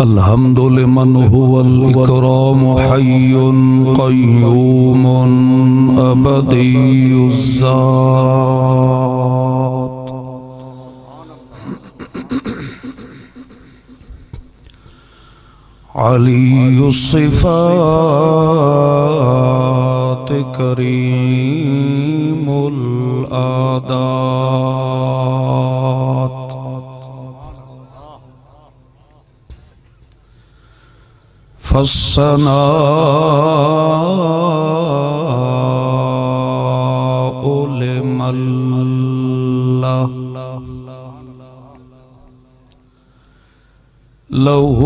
الحمد لمن هو الإكرام حي قيوم أبدي الذات علي الصفات كريم الآدات فالثناء لمن له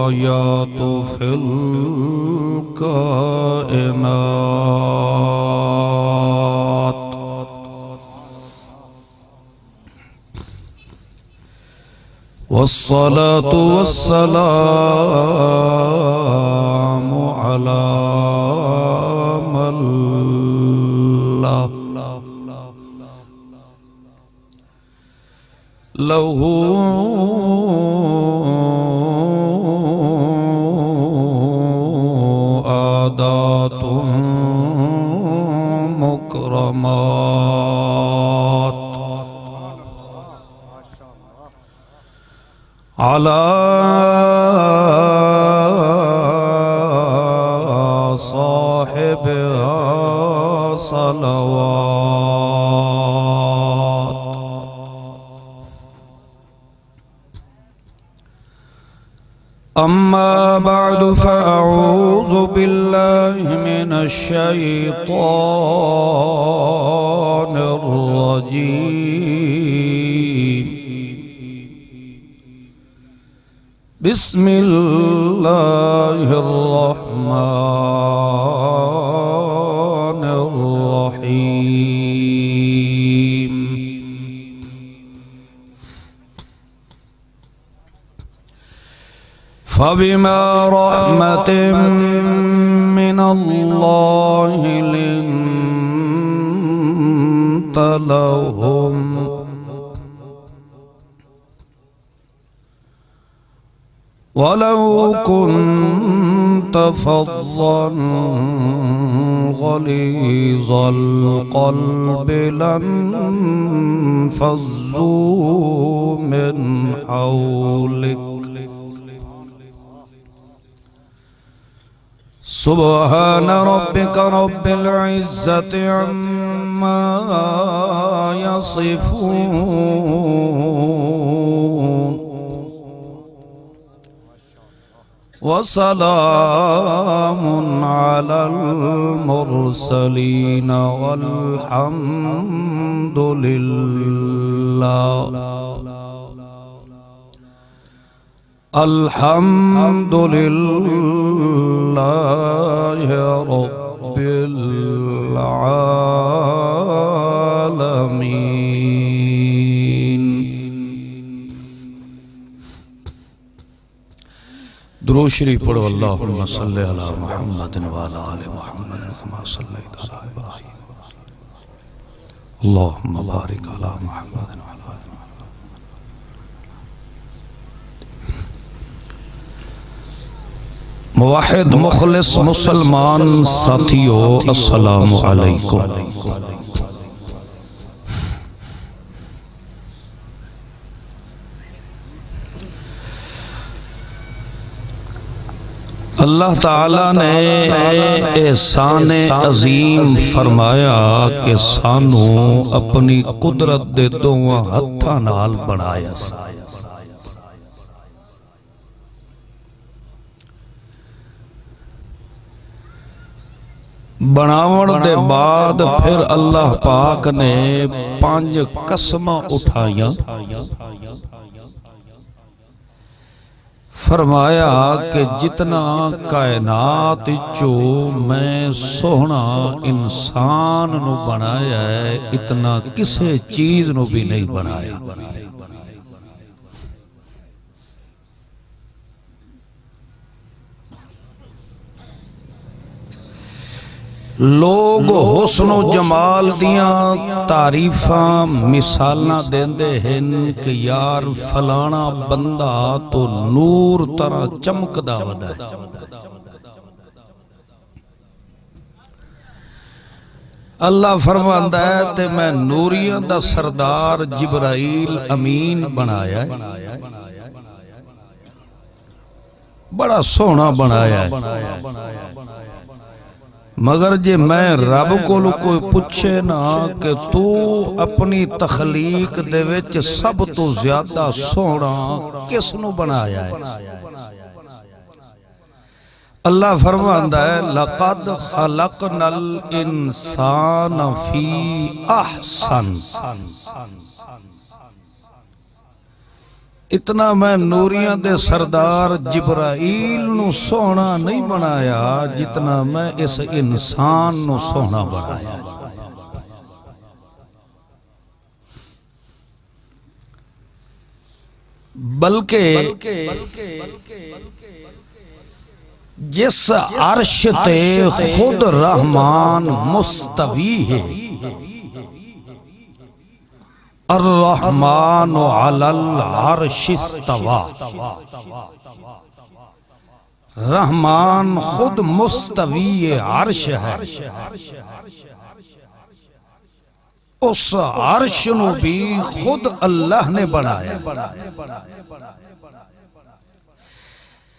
آيات في الكائنات والصلاة والسلام على من له عادات مكرمات على صاحبها صلوات أما بعد فأعوذ بالله من الشيطان الرجيم بسم الله الرحمن الرحيم فبما رحمة من الله لنت لهم ولو كنت فظا غليظ القلب لانفضوا من حولك سبحان ربك رب العزة عما يصفون وسلام على المرسلين والحمد لله الحمد لله رب العالمين. درود شریف پڑھو اللہم صلی علی محمد وعلی آل محمد کما صلیت علی ابراہیم اللہم بارک علی محمد وعلی آل موحد مخلص مسلمان ساتھیو السلام علیکم. اللہ تعالیٰ نے احسان عظیم فرمایا کہ سانو اپنی قدرت دے دوواں ہتھاں نال بنایا سی. بناون دے بعد پھر اللہ پاک نے 5 قسماں اٹھائیاں. فرمایا کہ جتنا کائنات چو میں سوہنا انسان نو بنایا ہے اتنا کسے چیز نو بھی نہیں بنایا. لوگ حسن و جمال دیاں تعریفاں مثالاں دیندے ہن کہ یار فلانا بندہ تو نور طرح چمکدا ودا ہے۔ اللہ فرماندا ہے تے میں نوریاں دا سردار جبرائیل امین بنایا ہے، بڑا سونا بنایا ہے، مگر جے میں رب کو کوئی پوچھے نا کہ تو اپنی تخلیق دے وچ سب تو زیادہ سونا کس نو بنایا ہے؟ اللہ فرماندا ہے لقد خلقنا الانسان فی احسن، اتنا میں نوریاں دے سردار جبرائیل نو سونا نہیں بنایا جتنا میں اس انسان نو سونا بنایا، بلکہ جس عرش تے خود رحمان مستوی ہے، الرحمن علی العرش استوى، رحمان خود مستوی عرش ہے، اس عرش نو بھی خود اللہ نے بنایا۔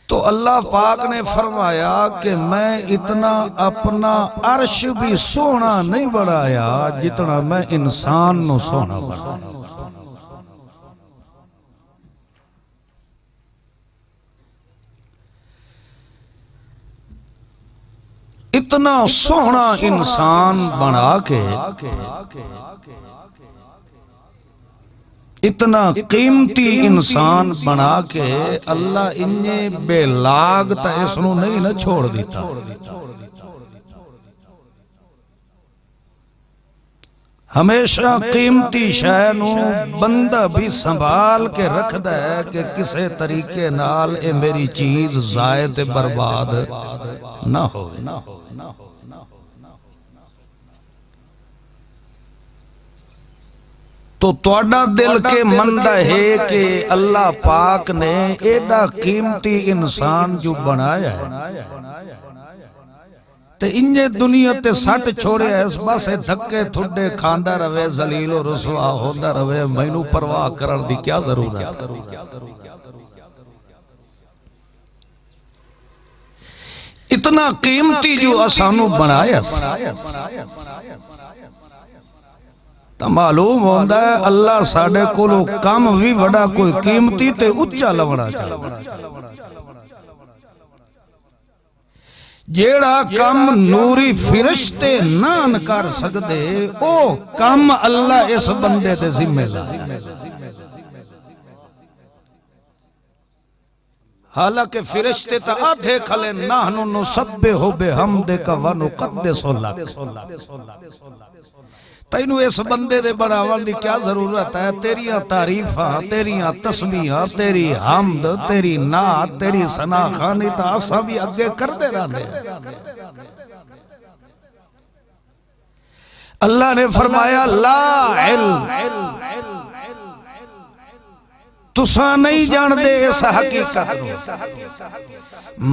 تو اللہ پاک نے فرمایا کہ میں اتنا اپنا عرش بھی سونا نہیں بنایا جتنا میں انسان نو سونا بنایا۔ اتنا سونا انسان بنا کے، اتنا قیمتی انسان بنا کے اللہ انہیں بے لاگ تا اس نو نہیں نہ چھوڑ دیتا۔ ہمیشہ قیمتی شے نو بندہ بھی سنبھال کے رکھ دے کہ کسے طریقے نال اے میری چیز ضائع تے برباد نہ ہو۔ تو توڑا دل کے مندہ ہے کہ اللہ پاک نے ایڈا قیمتی انسان جو بنایا ہے تے انجے دنیا تے سٹ چھوڑے اس باسے دھکے تھوڑے کھاندہ روے ذلیل و رسوا ہوندہ روے مینوں پرواہ کرن دی کیا ضرورت ہے؟ اتنا قیمتی جو اسانو بنایا تا معلوم ہوندہ ہے اللہ ساڑے کولو کام بھی وڑا کوئی قیمتی تے اچھا لونا چاہتا، جیڑا کام نوری فرشتے نہ کر سکدے او کام اللہ اس بندے دے ذمہ لائے۔ حالانکہ فرشتے تا آدھے کھلے نحنو نسبحو بحمدک ونقدس لک، تینو اس بندے دے بڑھاون دی کیا ضرورت ہے؟ تیریاں تعریفاں، تیریاں تسبیحاں، تیری حمد، تیری نعت، تیری ثنا خوانی تا اساں بھی اگے کر دے رہنے۔ اللہ نے فرمایا لا علم، تساں نہیں جان دے اس حقیقت نو،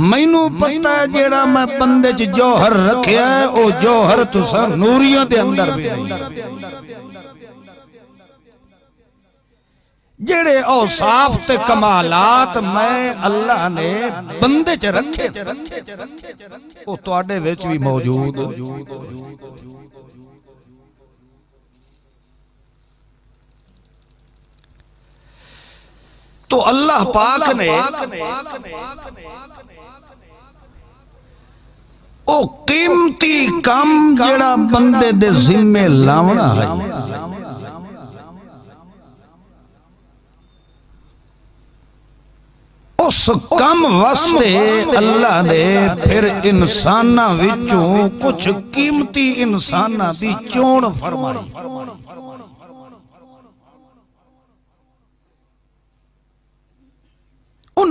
مینوں پتہ ہے جیڑا میں بندے چ جوہر رکھیا ہے او جوہر تساں نوریاں دے اندر بھی نہیں، جیڑے اوصاف تے کمالات میں اللہ نے بندے چ رکھے او تواڈے وچ بھی موجود۔ تو اللہ پاک نے او قیمتی کام جڑا بندے دے ذمہ لاونا ہے، اس کم واسطے اللہ نے پھر انساناں وچوں کچھ قیمتی انساناں دی چون فرمائی۔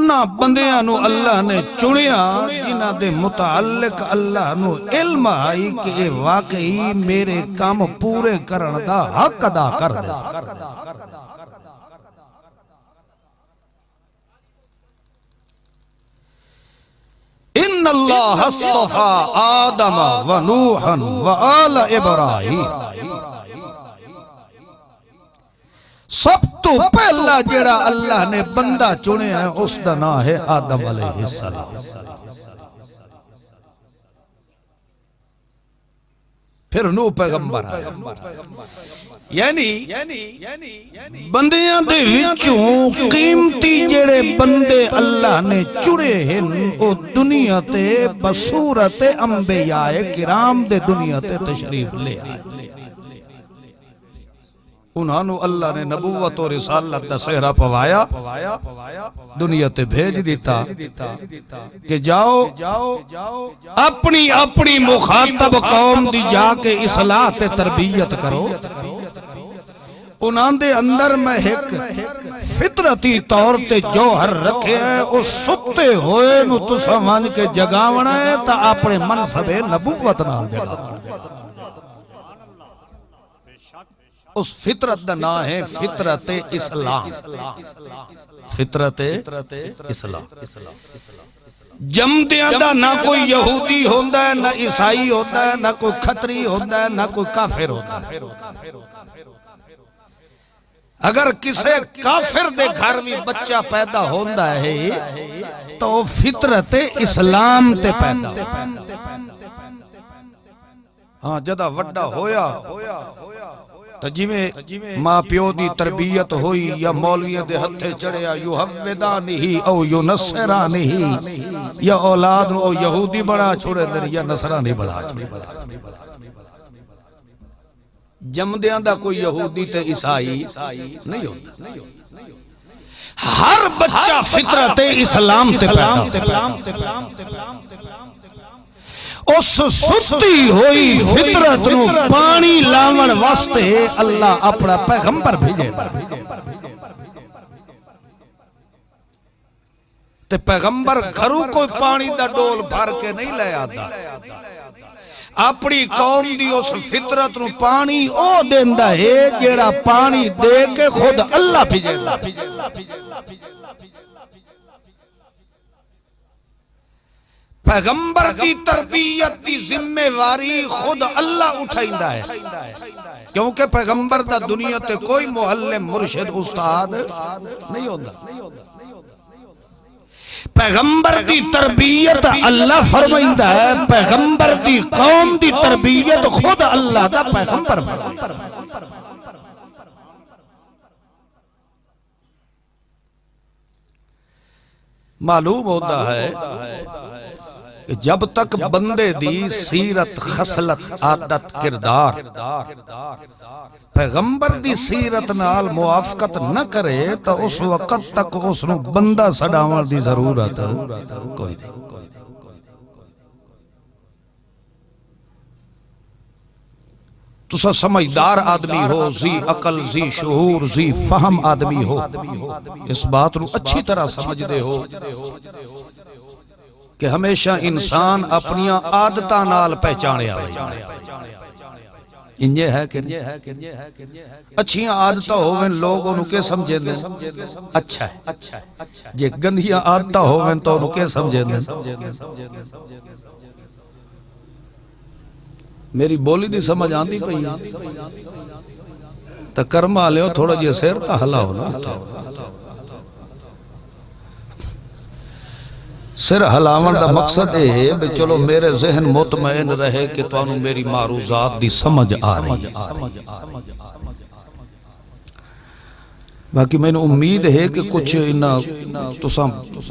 انہاں بندیاں نو اللہ نے چنیا جنہاں دے متعلق اللہ نو علم آئی کہ اے واقعی میرے کام پورے کرن دا حق ادا کر دے ان اللہ اصطفى آدم و نوحا و آل ابراہیم سب تو پہلا جڑا اللہ نے بندہ چنے ہے اس دا نام ہے آدم علیہ السلام پھر نوح پیغمبر آیا یعنی بندیاں دے وچوں قیمتی جڑے بندے اللہ نے چڑے ہیں او دنیا تے بصورت انبیاء کرام دے دنیا تے تشریف لے آئے انہاں نو اللہ نے نبوت و رسالت دا سہرا پوایا دنیا تے بھیج دیتا کہ جاؤ اپنی مخاطب قوم دی جا کے اصلاح تے تربیت کرو انہاں دے اندر میں ایک فطرتی طور تے جوہر رکھے ہیں اس ستے ہوئے نو تساں ون کے جگاونا ہے تا اپنے منصب نبوت نال جگا اس فطرت دا نام ہے فطرت اسلام فطرت اسلام جمدیاں دا نہ کوئی یہودی ہوندہ ہے نہ عیسائی ہوندہ ہے نہ کوئی کھتری ہوندہ ہے نہ کوئی کافر ہوندہ ہے اگر کسے کافر دے گھر بھی بچہ پیدا ہوندہ ہے تو فطرت اسلام تے پیدا ہاں جدہ وڈا ہویا تو جیویں ماں پیو دی تربیت ہوئی یا مولویہ دے ہتھے چڑھیا یحودانی او ینصرانی یا اولاد او یہودی بڑا چھوڑے در یا نصرانی بڑا چھوڑے جمدیاں دا کوئی یہودی تے عیسائی نہیں ہوتا ہر بچہ فطرت اسلام سے پیدا اس ستی ہوئی فطرت نو پانی لاون واسطے اللہ اپنا پیغمبر بھیجے تے پیغمبر گھروں کوئی پانی دا ڈول بھر کے نہیں لے آتا اپنی قوم دی اس فطرت نو پانی او دیندہ ہے جیڑا پانی دے کے خود اللہ بھیجے پیغمبر کی تربیت کی ذمہ واری خود اللہ اٹھائندہ ہے کیونکہ پیغمبر دا دنیا تے کوئی معلم مرشد استاد نہیں ہوندہ پیغمبر دی تربیت اللہ فرمائندہ ہے پیغمبر دی قوم دی تربیت خود اللہ دا پیغمبر فرمائندہ معلوم ہوتا ہے کہ جب تک بندے دی سیرت خصلت عادت کردار پیغمبر دی سیرت نال موافقت نہ کرے تو اس وقت تک اس نو بندہ سڑاوان دی ضرورت کوئی نہیں تسا سمجھدار آدمی ہو ذی عقل ذی شعور ذی فہم آدمی ہو اس بات نو اچھی طرح سمجھ دے ہو کہ ہمیشہ انسان اپنی عادتاں نال پہچانے آئے انجھے ہے کہ اچھیاں عادتاں ہوئیں لوگ انہوں کے سمجھے دیں اچھا ہے جے گندیاں عادتاں ہوئیں تو انہوں کے سمجھے دیں میری بولی دی سمجھ آندی پئی تا کرما لیو تھوڑا جے سیر تا حلا ہونا سر ہلاون دا مقصد ہے کہ چلو میرے ذہن مطمئن رہے کہ تو انہوں میری معروضات دی سمجھ آ رہی ہے باقی میں نے امید ہے کہ کچھ انہا تساں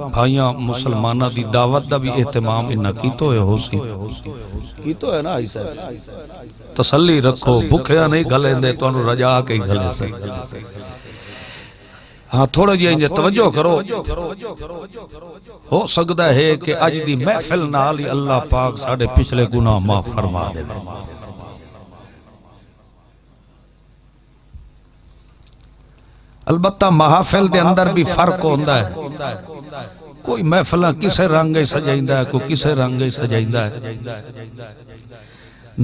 بھائیاں مسلمانہ دی دعوت دا بھی اہتمام انہا کیتو ہے ہو سی کیتو ہے نا ایسا تسلی رکھو بھکھیا نہیں گھلیں دے تو انہوں رجا کے گھلے سے ہاں تھوڑا جی انجھے توجہ کرو ہو سکتا ہے کہ آج دی محفل نالی اللہ پاک ساڑھے پچھلے گناہ معاف فرما دے البتہ محافل دے اندر بھی فرق ہوندہ ہے، کوئی محفلہ کسے رنگ سجائندہ ہے، کوئی کسے رنگ سجائندہ ہے۔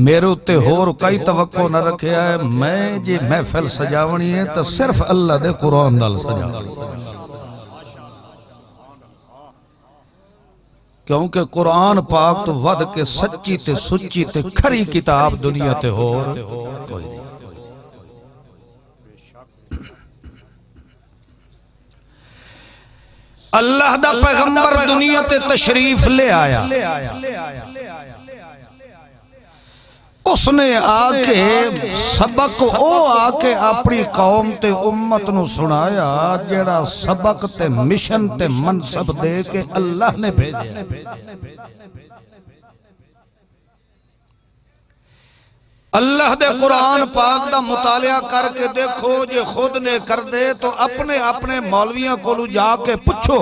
میرے اتے ہور کئی توقع نہ رکھے ہے، میں جی محفل سجاونی ہے تو صرف اللہ دے قرآن نال سجاونی، کیونکہ قرآن پاک تو ود کے سچی تے سچی تے کھری کتاب دنیا تے ہور کوئی نہیں۔ اللہ دا پیغمبر دنیا تے تشریف لے آیا، اس نے آکے سبق آکے اپنی قوم تے امت نو سنایا، جیڑا سبق تے مشن تے منصب دے کے اللہ نے بھیجے۔ اللہ دے قرآن پاک دا مطالعہ کر کے دیکھو، جے خود نے کر دے تو اپنے مولویاں کو جا کے پوچھو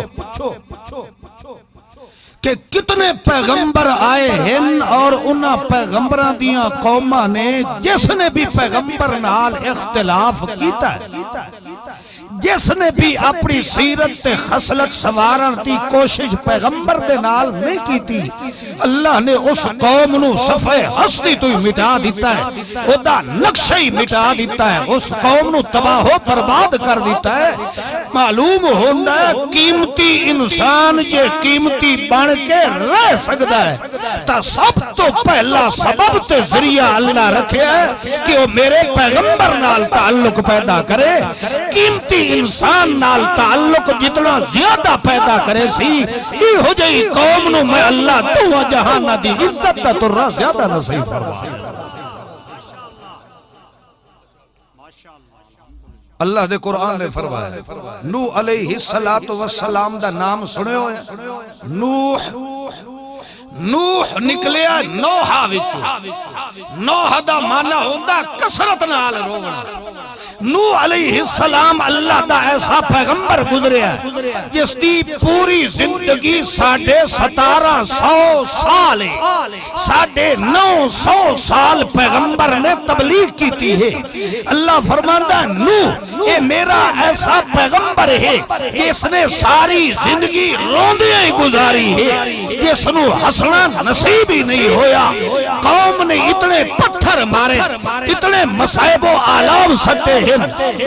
کہ کتنے پیغمبر آئے ہیں، اور انہاں پیغمبران دیاں قوماں نے جس نے بھی پیغمبر نال اختلاف کیتا ہے، جس نے بھی اپنی سیرت تے خصلت سوارن دی کوشش پیغمبر دے نال نہیں کیتی، اللہ نے اس قوم نو صفحے ہستی تو ہی مٹا دیتا ہے، او دا نقشہ ہی مٹا دیتا ہے، اس قوم نو تباہ و برباد کر دیتا ہے۔ معلوم ہوندہ ہے قیمتی انسان یہ قیمتی بن کے رہ سکتا ہے، تا سب تو پہلا سبب تے ذریعہ اللہ رکھے ہے کہ وہ میرے پیغمبر نال تعلق پیدا کرے۔ قیمتی انسان نال تعلق جتنا زیادہ پیدا کرے سی، ای ہو جائی قوم نو میں اللہ دعا جہانہ دی عزت دا ترہ زیادہ نصیب فرمائے۔ اللہ دے قرآن نے فرمایا، نوح علیہ السلام دا نام سنے ہوئے، نوح نکلیا نوحہ وچوں، نوح دا معنی ہوندہ کثرت نال رونا۔ نوح علیہ السلام اللہ دا ایسا پیغمبر گزرے ہے جس دی پوری زندگی 1750 سال ہے، 950 سال پیغمبر نے تبلیغ کی ہے۔ اللہ فرماندہ نوح اے میرا ایسا پیغمبر ہے جس نے ساری زندگی روندیاں ہی گزاری ہے، جس نو ہسنا نصیب ہی نہیں ہویا۔ قوم نے اتنے پتھر مارے، اتنے مصائب و آلام سٹے ہیں،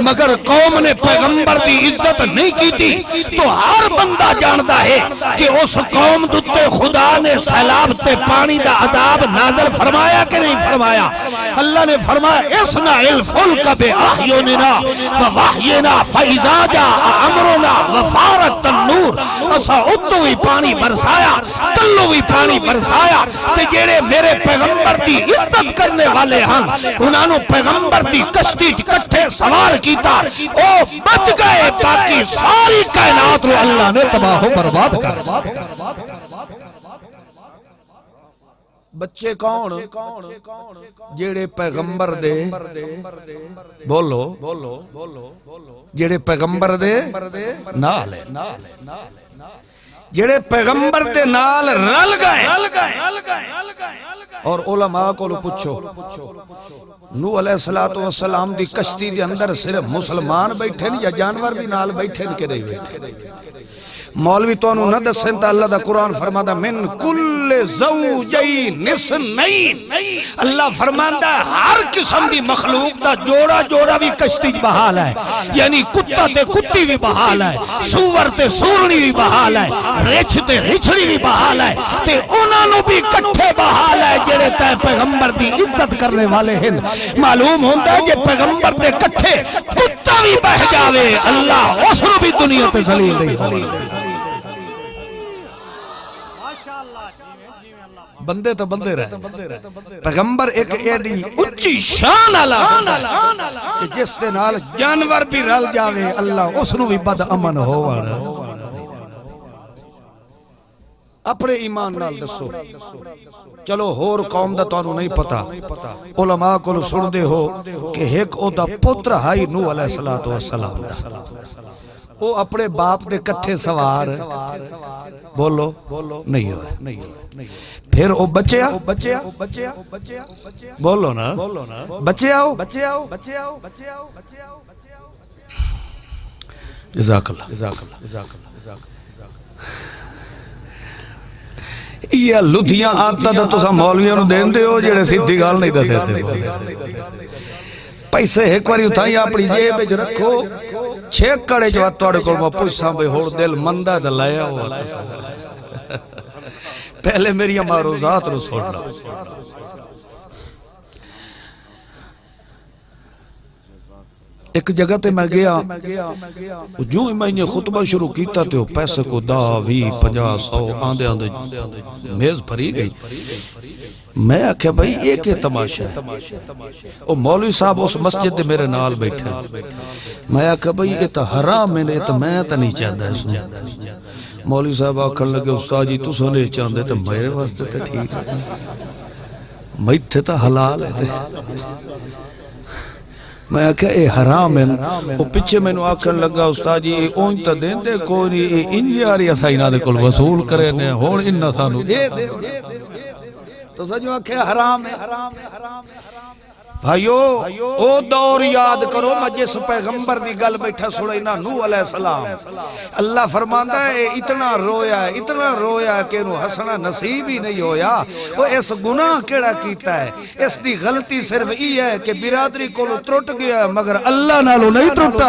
مگر قوم نے پیغمبر دی عزت نہیں کی تھی۔ تو ہر بندہ جاندہ ہے کہ اس قوم دوتے خدا نے سیلاب تے پانی دا عذاب نازل فرمایا کہ نہیں فرمایا؟ اللہ نے فرمایا اسنع الفلک بأعیننا ووحینا فاذا جاء امرنا وفارت النور، اسا اتو ہی پانی برسایا، کلو ہی پانی برسایا، تے جیڑے میرے پیغمبر دی عزت کرنے والے ہاں انہاں نو پیغمبر دی کشتی کٹھے سوار کیتا، او بچ گئے، باقی ساری کائنات رو اللہ نے تباہ و برباد کر۔ بچے کون؟ جیڑے پیغمبر دے بولو، جیڑے پیغمبر دے نال ہے، جیڑے پیغمبر دے نال رل گئے۔ اور علماء کو پوچھو، نوح علیہ السلام دی کشتی دے اندر صرف مسلمان بیٹھے یا جانور بھی نال بیٹھے کہ نہیں بیٹھے؟ مولوی تو انہوں نہ دسیں تا اللہ دا قرآن فرماتا من کل زوجین اثنین، اللہ فرماتا ہر قسم دی مخلوق دا جوڑا جوڑا بھی کشتی بحال ہے، یعنی کتا تے کتی بھی بحال ہے، سور تے سورنی بھی بحال ہے، ریچھ تے ریچھڑی بھی بحال ہے، تے انہوں نے بھی کٹھے بحال ہے جڑے تے پیغمبر دی عزت کرنے والے ہیں۔ معلوم ہوندہ ہے کہ پیغمبر دے کٹھے کتا بھی بہ جاوے اللہ اس رو بھی دنیا تے ذلیل نہیں ہوئی۔ بندے تو بندے رہے، پیغمبر ایک ایڈی اچھی شان اللہ کہ جس دے نال جانور بھی رل جاوے اللہ اس نو بھی بد امن ہووانا۔ اپنے ایمان نال دسو، چلو ہور قوم دا تو نہیں پتا، علماء کو سن دے ہو کہ ایک او دا پتر ہائی نوح علیہ السلام دا، وہ اپنے باپ دے کٹھے سوار بولو نہیں ہوئے، پھر او بچیا بولو نا، بچیا جزاک اللہ یہ لدھیاں آتا تھا تسا مولویوں نو دین دے ہو جڑے سیدھی گال نہیں دے پیسے ایک واری اتھائی اپنی جیب وچ رکھو چھیکڑے جو تواڈے کول میں پوچھاں بھئی ہور دل مندا تے لایا ہوا پہلے میری معروضات نو سننا ایک جگہ تے میں گیا جو ہی میں نے خطبہ شروع کیتا تے پیسے کو 10 20 50 100 آندے آندے میز بھری گئی میں آکھیا بھائی ایک ہی تماشا ہے او مولوی صاحب اس مسجد دے میرے نال بیٹھے میں آکھیا بھائی یہ تو حرام ہے تو میں تو نہیں چاہتا اس میں مولوی صاحب آکھن لگے استاد جی تساں نہیں چاہندے تے میرے واسطے تے ٹھیک ہے میتھے تو حلال ہے میں آکھا اے حرام ہے وہ پچھے میں نو آکھن لگا استاد جی اونج تا دین دے کوئی نہیں اے انجاری اسا انہاں دے کول وصول کرے نے ہون انہاں سانو دے دے تو سجو آکھے حرام ہے بھائیو او دور یاد کرو میں جس پیغمبر دی گل بیٹھا سڑینا نوح علیہ السلام اللہ فرماندا ہے اتنا رویا ہے کہ انہوں ہسنا نصیب ہی نہیں ہویا وہ اس گناہ کیڑا کیتا ہے اس دی غلطی صرف یہ ہے کہ برادری کو ترٹ گیا ہے مگر اللہ نالو نہیں ترٹا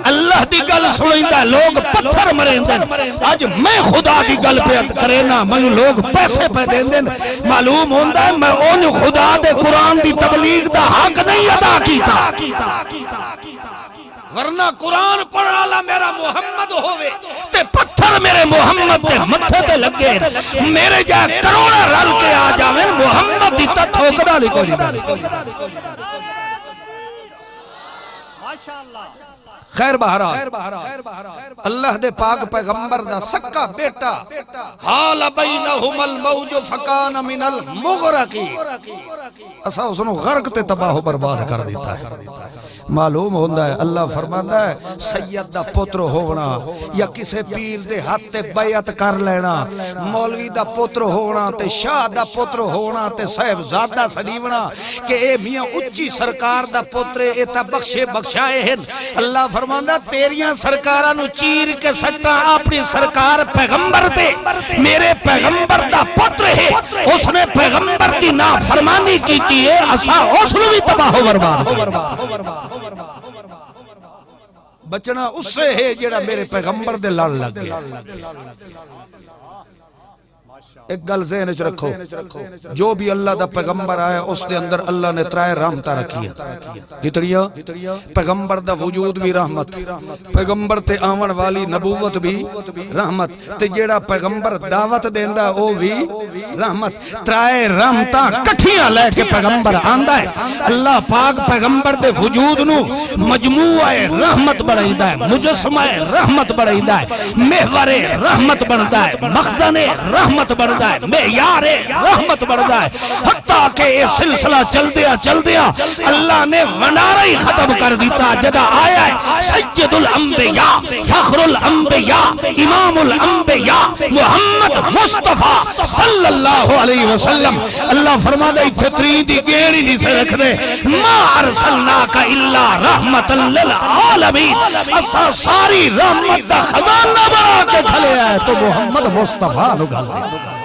اللہ دی گل سڑینا لوگ پتھر مرین دن آج میں خدا دی گل پہ کرینا میں لوگ پیسے پہ دین دن معلوم ہوندہ ہے میں اون خدا دے قرآن دی تبلیغ دا حق نہیں ادا کیتا ورنہ قرآن پڑھالا میرا محمد ہوئے تے پتھر میرے محمد تے متھے تے لگے میرے جائے کروڑا رل کے آ جاویں محمد دی تھوکڑا لکھو خیر بہرحال اللہ دے پاک پیغمبر دا سکا بیٹا حال بینہم الموج فکان من المغرقی اسا اس نے غرق تے تباہ و برباد کر دیتا ہے معلوم ہوندہ ہے اللہ فرماندہ ہے سید دا پتر ہونا یا کسے پیر دے ہاتھ تے بیعت کر لینا مولوی دا پتر ہونا تے شاہ دا پتر ہونا تے صاحب زادہ سلیونا کہ اے میاں اچھی سرکار دا پتر اے تا بخشے بخشائے ہیں اللہ فرماندہ تیریاں سرکارہ نو چیر کے سٹا اپنی سرکار پیغمبر دے میرے پیغمبر دا پتر ہے اس نے پیغمبر دی نافرمانی کی تھی ہے اسا اس نے بھی تباہ و برباد بچنا اس سے ہے جیڑا میرے پیغمبر دے لڑ لگ گیا ایک گل ذہن وچ رکھو جو بھی اللہ دا پیغمبر آیا اس دے اندر اللہ نے ترائے رحمتاں رکھی ہیں کتنیاں پیغمبر دا وجود بھی رحمت پیغمبر تے آون والی نبوت بھی رحمت تے جیڑا پیغمبر دعوت دیندا او بھی رحمت ترائے رحمتاں کٹھیاں لے کے پیغمبر آندا ہے اللہ پاک پیغمبر دے وجود نو مجموعہ رحمت بنائیدا ہے مجسمہ رحمت بنائیدا ہے محور رحمت بندا ہے مخزن رحمت بندا ہے معیار رحمت بڑھتا ہے حتیٰ کہ یہ سلسلہ چل دیا اللہ نے منارہ ہی ختم کر دیتا جدا آیا ہے سید الانبیاء فخر الانبیاء امام الانبیاء محمد مصطفیٰ صلی اللہ علیہ وسلم اللہ فرما دے فطری دی گیڑی نہیں سے رکھ دے ما ارسلناک الا رحمت للعالمین اسا ساری رحمت دا خزانہ بنا کے کھلے آئے تو محمد مصطفیٰ نو گھل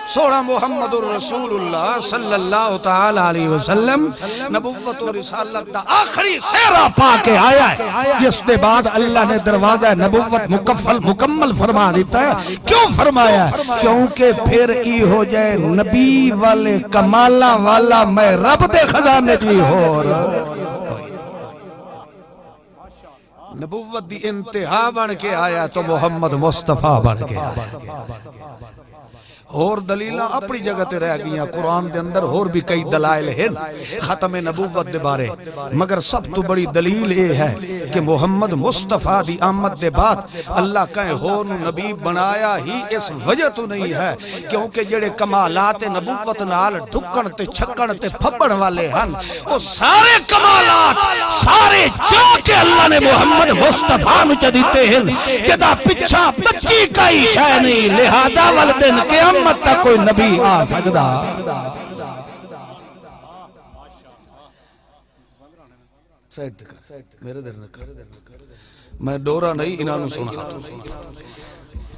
سوڑا محمد الرسول اللہ صلی اللہ تعالی علیہ وسلم نبوت و رسالت دا آخری سیرہ پا کے آیا ہے جس دے بعد اللہ نے دروازہ نبوت مکمل فرما دیتا ہے کیوں فرمایا ہے کیونکہ پھر ای ہو جائے نبی والے کمالہ والا میں رب دے خزانے کی ہو نبوت دی انتہا بن کے آیا تو محمد مصطفیٰ بن کے آیا اور دلیلہ اپنی جگہ تے رہ گئی ہیں قرآن دے اندر اور بھی کئی دلائل ہیں ختم نبوت دے بارے مگر سب تو بڑی دلیل یہ ہے کہ محمد مصطفیٰ دی آمد دے بعد اللہ کہیں ہون نبی بنایا ہی اس وجہ تو نہیں ہے کیونکہ جڑے کمالات نبوت نال ڈھکن تے چھکن تے پھپڑ والے ہیں وہ سارے کمالات سارے چاکے اللہ نے محمد مصطفیٰ نچہ دیتے ہیں جدا پچھا بچی کا ہی شاہ نہیں لہذا والدین قیامت تک کوئی نبی آ سکتا سائڈ تے کر میرے در نہ کر میں ڈورا نہیں انہاں نوں سنا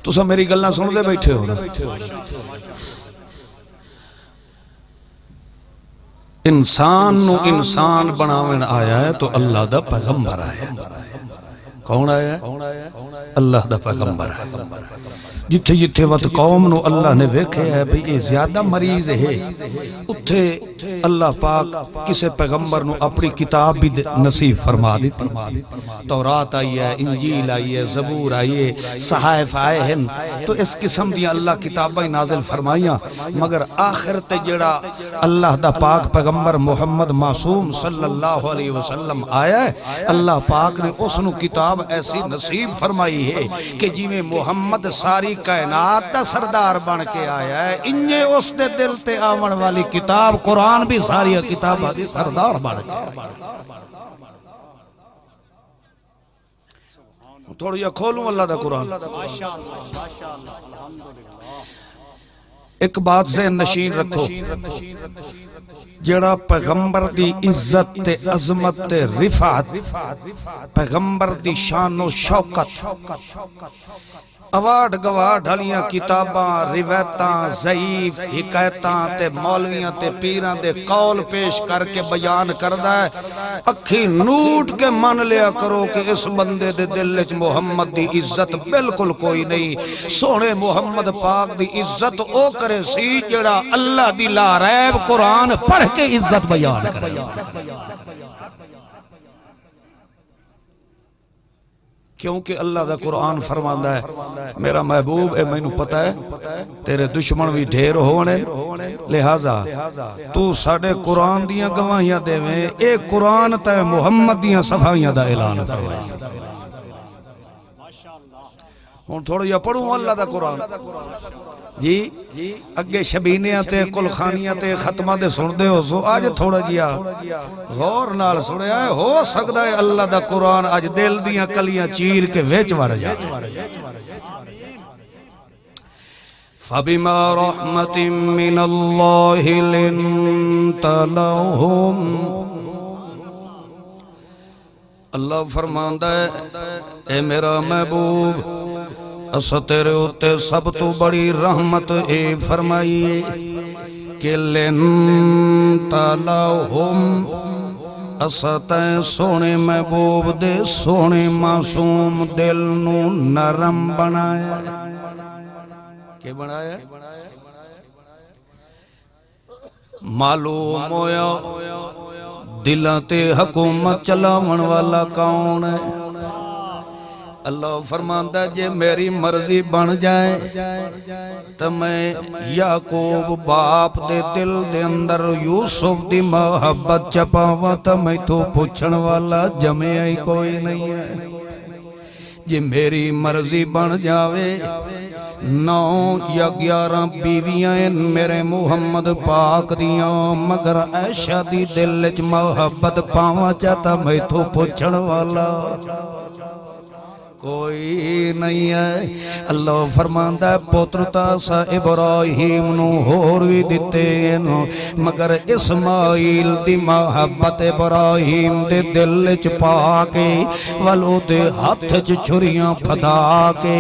تساں میری گلاں سن دے بیٹھے ہو انسان نو انسان بناون آیا ہے تو اللہ دا پیغمبر آیا ہے کون آیا ہے اللہ دا پیغمبر ہے جتھے جتھے وقت قوم نو اللہ نے ویکھے ہے بھئی یہ زیادہ مریض ہے اتھے اللہ پاک کسے پیغمبر نو اپنی کتاب بھی نصیب فرما دیتی تورات آئی ہے انجیل آئی ہے زبور آئی ہے صحائف آئے ہیں تو اس قسم دیا اللہ کتابیں نازل فرمائیاں مگر آخر تے جڑا اللہ دا پاک پیغمبر محمد معصوم صلی اللہ علیہ وسلم آیا ہے اللہ پاک نے اس نو کتاب ایسی نصیب فرمائی ہے کہ جی میں محمد ساری کائنات دا سردار بن کے آیا ہے انجے اس دے دل تے آون والی کتاب قرآن بھی ساری کتاب دی سردار بن کے تھوڑی یا کھولوں اللہ دا قرآن ایک بات سے نشین رکھو جڑا پیغمبر دی عزت تے عظمت تے رفعت پیغمبر دی شان و شوکت اوارڈ گوارڈ ڈھلیاں کتاباں روایتاں ضعیف حکایتاں تے مولویاں تے پیراں دے قول پیش کر کے بیان کردا ہے اکھی نوٹ کے من لیا کرو کہ اس بندے دے دل وچ محمد دی عزت بالکل کوئی نہیں سونے محمد پاک دی عزت او کرے سی جڑا اللہ دی لا ریب قرآن پڑھ کے عزت بیان کرے کیونکہ اللہ دا قرآن فرماندا ہے میرا محبوب اے میں نو پتہ ہے تیرے دشمن بھی ڈھیر ہونے لہذا تو ساڑھے قرآن دیاں گواہیاں دے میں ایک قرآن تے محمد دیاں صفحیاں دا اعلان فرمائے ہون تھوڑا یا پڑھوں اللہ دا قرآن جی اگے شبینیاں تے کلخانیاں تے ختمہ دے سن دے ہو سو آج تھوڑا جیا غور نال سنے آئے ہو سکتا ہے اللہ دا قرآن آج دل دیاں کلیاں چیر کے ویچ وڑ جا فَبِمَا رَحْمَةٍ مِّنَ اللَّهِ لِنْتَ لَهُمْ اللہ فرماندہ ہے اے میرا محبوب اسا تیرے ہوتے سب تو بڑی رحمت اے فرمائیے کہ لِنْتَ لَهُمْ اسا تے سونے محبوب دے سونے معصوم دل نو نرم بنایا کہ بنایا معلوم ہویا دلاں تے حکومت چلاون والا کون ہے اللہ فرماندا جے میری مرضی بن جائے تو میں یعقوب باپ دے دل دے اندر یوسف دی محبت چپاواں تو میں تو پوچھن والا جمے ہی کوئی نہیں ہے جے میری مرضی بن جاوے 9 یا 11 بیویاں میرے محمد پاک دیاں مگر عائشہ دی دل وچ محبت پاواں چاہتا میں تو پوچھن والا کوئی نہیں ہے اللہ فرماندا ہے پتر تاسا ابراہیم نو ہور وی دتے مگر اسماعیل دی محبت ابراہیم دے دل وچ پا کے ولو دے ہاتھ وچ چھریاں پھدا کے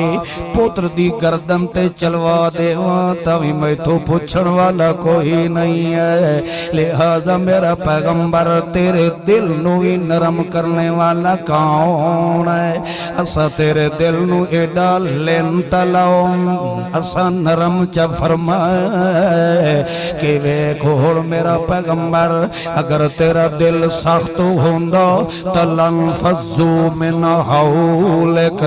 پتر دی گردن تے چلوا دیواں تاوی میں تو پوچھن والا کوئی نہیں ہے لہذا میرا پیغمبر تیرے دل نو ہی نرم کرنے والا کون ہے اسا تیرے دل نو ایڈا لینت لاؤں اسا نرم چا فرمائے کہ ویکھوڑ میرا پیغمبر اگر تیرا دل سخت ہوندہ تلن فضو من حولک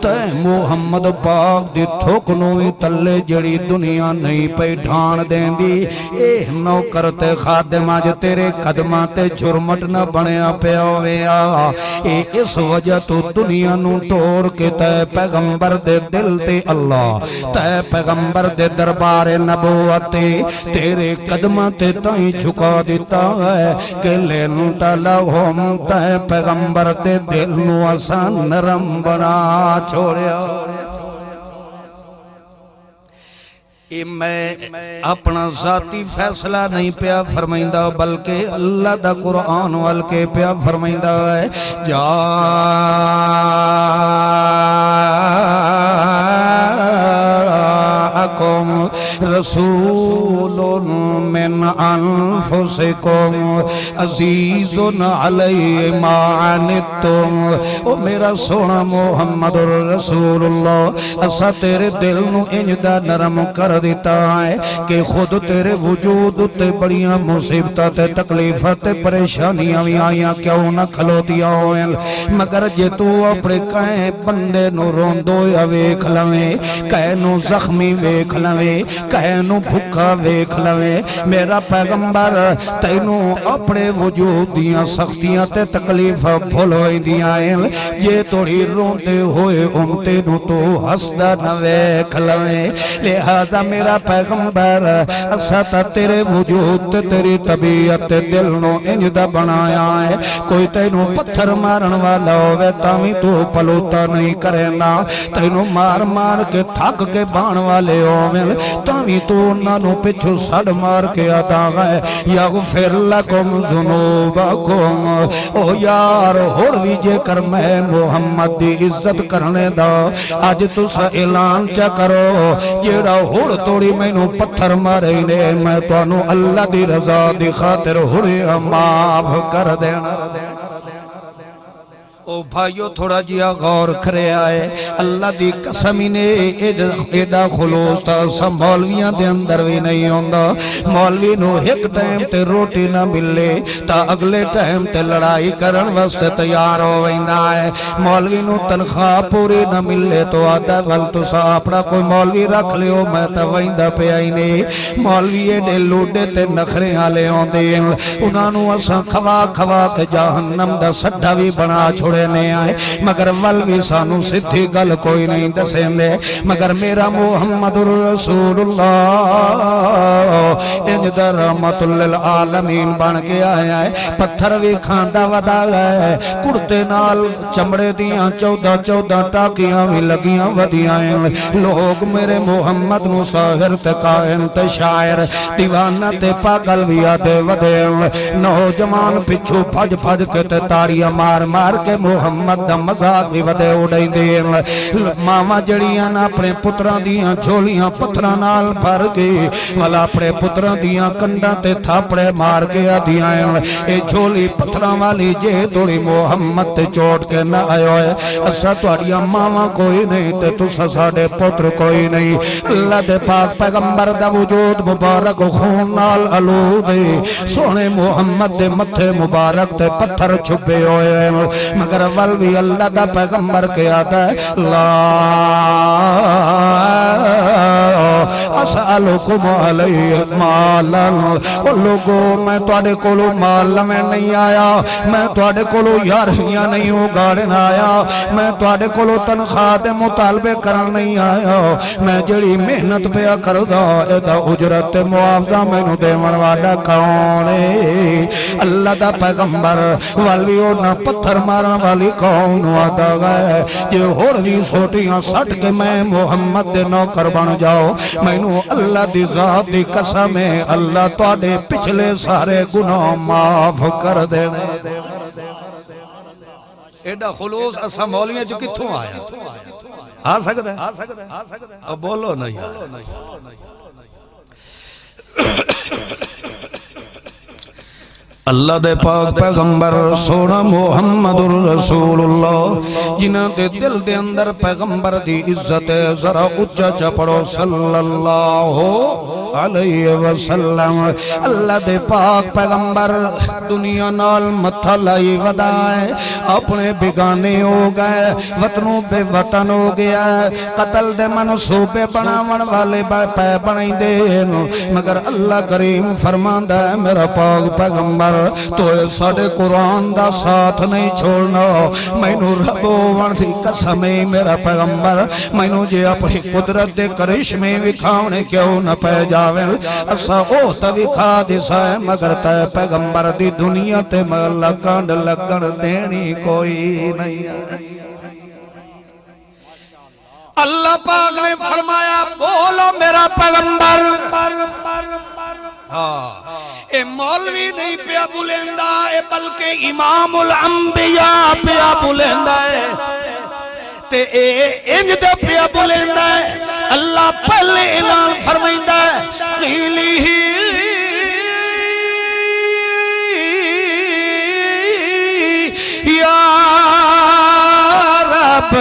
تے محمد پاک دی تھوکنوی تلے جڑی دنیا نہیں پہ ڈھان دیں دی اے نو کرتے خادم آج تیرے قدمہ تے جھرمٹ نہ بنیا پہ ہویا اے اس وجہ تو دنیا نو ٹور کے تے پیغمبر دے دل تے اللہ تے پیغمبر دے دربار نبوت تیرے قدمہ تے تائیں جھکا دیتا ہے کہ لینتا لہم تے پیغمبر دے دل نو آسان نرم بنا چھوڑیا اے میں اپنا ذاتی فیصلہ نہیں پیا فرمائندہ بلکہ اللہ دا قرآن والکے پیا فرمائندہ ہے جاءکم رسول من انفسکم عزیز علیہ ما عنتم او میرا سونا محمد رسول اللہ اسا تیرے دل نو انجدہ نرم کر دیتا ہے کہ خود تیرے وجود تے بڑیاں مصیبتہ تے تکلیفہ تے پریشانیاں بھی آئیاں کیوں نہ کھلوتیاں ہوئیں مگر جے تو اپنے کہیں بندے نو روندو یا ویکھ لویں کہیں نو زخمی ویکھ لویں کہیں نو بھکا ویکھ لویں میرا پیغمبر تینو اپنے وجود دیاں سختیاں تے تکلیفہ بھولوئی دیاں جے توڑی روندے ہوئے امتے نو تو ہسدہ نہ ویکھ لویں لہذا میرا پیغمبر اساتا تیرے وجود تیری طبیعت دل نو انجدہ بنایا ہے کوئی تینو پتھر مارن والا ہوئے تامی تو پلوتا نہیں کرنا تینو مار مار کے تھک کے بان والے ہوئے تامی تو نانو پچھو سڑ مار کے آتا گئے یغفر لکم ذنوبکم او یار ہوڑوی جے کر میں محمد دی عزت کرنے دا آج تو سا اعلان چا کرو جیڑا ہوڑ توڑی میں نو پتھر مارے نے میں تو انو اللہ دی رضا دی خاطر ہوڑی معاف کر دینا او بھائیو تھوڑا جیا غور کرے آئے اللہ دی قسمی نے ایڈا خلوص تا سا مولویاں دے اندر بھی نہیں ہوندہ مولوی نو ایک ٹائم تے روٹی نہ ملے تا اگلے ٹائم تے لڑائی کرن واسطے تیار ہو ویندہ ہے مولوی نو تنخواہ پوری نہ ملے تو آدھا غلط سا اپنا کوئی مولوی رکھ لیو میں تا ویندہ پہ آئی نہیں مولوی ایڈے لوڈے تے نخرے آلے ہوندے انہاں نو اساں کھوا کھوا کے جہنم دا سڈھا بھی بنا چھوڑے نہیں آئے مگر ولوی سانو سدھی گل کوئی نہیں دسیں دے مگر میرا محمد رسول اللہ انجد رحمت للعالمین بن کے آیا ہے پتھر بھی کھانڈا ودا گئے کڑتے نال چمڑے دیاں 14 ٹاکیاں بھی لگیاں ودیاں لوگ میرے محمد نو ساہر تے کائن تے شاعر دیوانہ تے پاگل بھی آدھے ودے نوجوان پچھو پھج پھج کے تے تاڑیاں مار مار کے محمد دا مزاق بھی ودے اڑائی دیں ماما جڑیاں نا اپنے پتران دیاں جھولیاں پتران نال بھر گئی والا اپنے پتران دیاں کنڈا تے تھاپڑے مار گیا دیاں اے جھولی پتران والی جے دوڑی محمد تے چوٹ کے نہ آئے ہوئے اسا توڑیاں ماما کوئی نہیں تے تسا ساڑے پتر کوئی نہیں اللہ دے پاک پیغمبر دا وجود مبارک خون نال علو دے سونے محمد دے متھے مبارک تے پتھر چھپے ہوئے مگر ولوی اللہ دا پیغمبر کے آتا ہے لا اسألکم علیہ مالا او لوگو میں توڑے کولو مال میں نہیں آیا میں توڑے کولو یارہیاں نہیں اگاڑن آیا میں توڑے کولو تنخواہ دے مطالبے کرن نہیں آیا میں جڑی محنت پیا کردہ ایدہ اجرت معاوضہ میں نو دے منوادا کونے اللہ دا پیغمبر ولویو نہ پتھر مارن والی کون وعدہ گئے یہ ہوڑی سوٹیاں سٹ کے میں محمد دے نوکر بن جاؤ میں نو اللہ دی ذات دی قسم ہے اللہ توڑے پچھلے سارے گناہ معاف کر دینے ایڈا خلوص اسا مولیاں جو کتھوں آیا آ سکتا ہے اب بولو نہیں اللہ دے پاک پیغمبر سونا محمد رسول اللہ جنہ دے دل دے اندر پیغمبر دی عزت ذرا اچھا چپڑو صلی اللہ علیہ وسلم اللہ دے پاک پیغمبر دنیا نال متھا لائی ودائے اپنے بگانے ہو گئے وطنوں بے وطن ہو گیا قتل دے منصوبے بناون والے پے بنائی دے مگر اللہ کریم فرماندہ ہے میرا پاک پیغمبر تو ساڑے قرآن دا ساتھ نہیں چھوڑنا میں نو ربو وردی قسمیں میرا پیغمبر میں نو جے اپنی قدرت دے کرشمیں وکھاونے کیوں نہ پہ جاویں اسا او تا وکھا دیسا ہے مگر تے پیغمبر دی دنیا تے ملکانڈ لگن دینی کوئی نہیں اللہ پاک نے فرمایا بولو میرا پیغمبر اے مولوی نہیں پیا بولیندا اے بلکہ امام الانبیاء پیا بولیندا ہے تے اے انج دے پیا بولیندا ہے اللہ پہلے اعلان فرمائندا ہے قیلی یا رب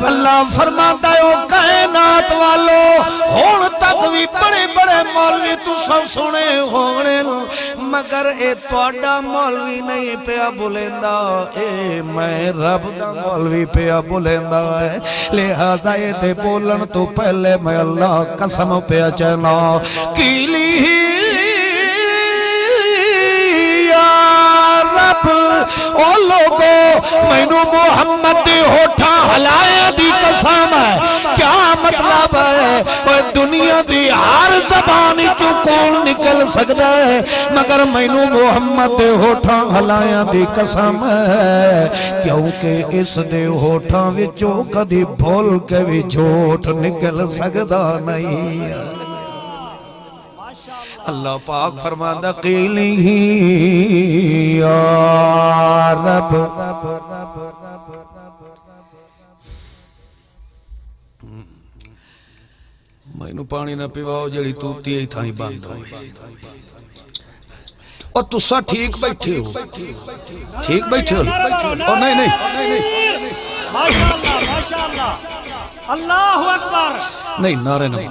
اللہ فرماتا ہے او کائنات والو ہون تک بھی بڑے بڑے مولوی تساں سنے ہونے مگر اے تواڈا مولوی نہیں پیا بولیندا اے میں رب دا مولوی پیا بولیندا ہے لہذا اے تے بولن تو پہلے میں اللہ قسم پیا چنا کیلی او لوگو مینو محمد دی ہوٹھاں ہلایا دی قسم ہے کیا مطلب ہے وہ دنیا دی ہر زبانی چوں کون نکل سکتا ہے مگر مینو محمد دی ہوٹھاں ہلایا دی قسم ہے کیونکہ اس دے ہوٹھاں وچوں کدی بھول کے بھی جھوٹ نکل سکتا نہیں اللہ پاک فرماتا قیلی یا رب مینو پانی نہ پیواؤ جڑی توتی ہی تھانی بند ہوئی اور تسا ٹھیک بیٹھے ہو ٹھیک بیٹھے ہو اور نہیں ماشاءاللہ اللہ اکبر نہیں نعرے نہیں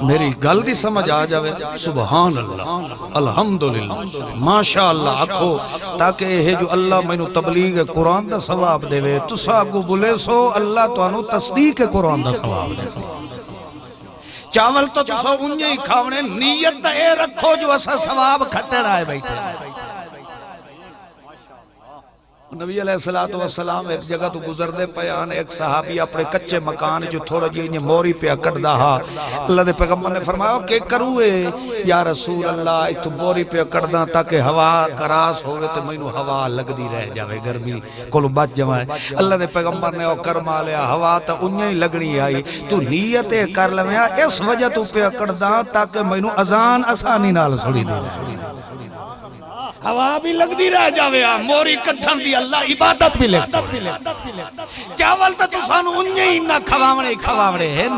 میری گل دی سمجھ آ جاوے سبحان اللہ الحمدللہ ماشاءاللہ آکھو تاکہ یہ جو اللہ مینو تبلیغ قرآن دا ثواب دے وے تسا کو بلے سو اللہ تو انو تصدیق قرآن دا ثواب دے سو چاول تو تسا انجے ہی کھاونے نیت دا اے رکھو جو اسا ثواب کھٹے رائے بیٹھے نبی علیہ السلام ایک جگہ تو گزر دے پیان ایک صحابی اپنے کچے مکان جو تھوڑا جی انہیں موری پہ اکڑ دا ہا اللہ دے پیغمبر نے فرمایا کہ کروئے یا رسول اللہ تو موری پہ اکڑ دا تاکہ ہوا کراس ہوئے تو مینو ہوا لگ دی رہ جاوے گرمی کولو بچ جوائے اللہ دے پیغمبر نے او کرما لیا ہوا تا انہیں ہی لگنی آئی تو نیت کر لیا اس وجہ تو پہ اکڑ دا تاکہ مینو اذان آسانی نال سڑی دے ہوا بھی لگ دی رہ جاوے موری کٹھن دی اللہ عبادت بھی لگ چاول تا تسانو انجے ہی نہ کھواوڑے ہیں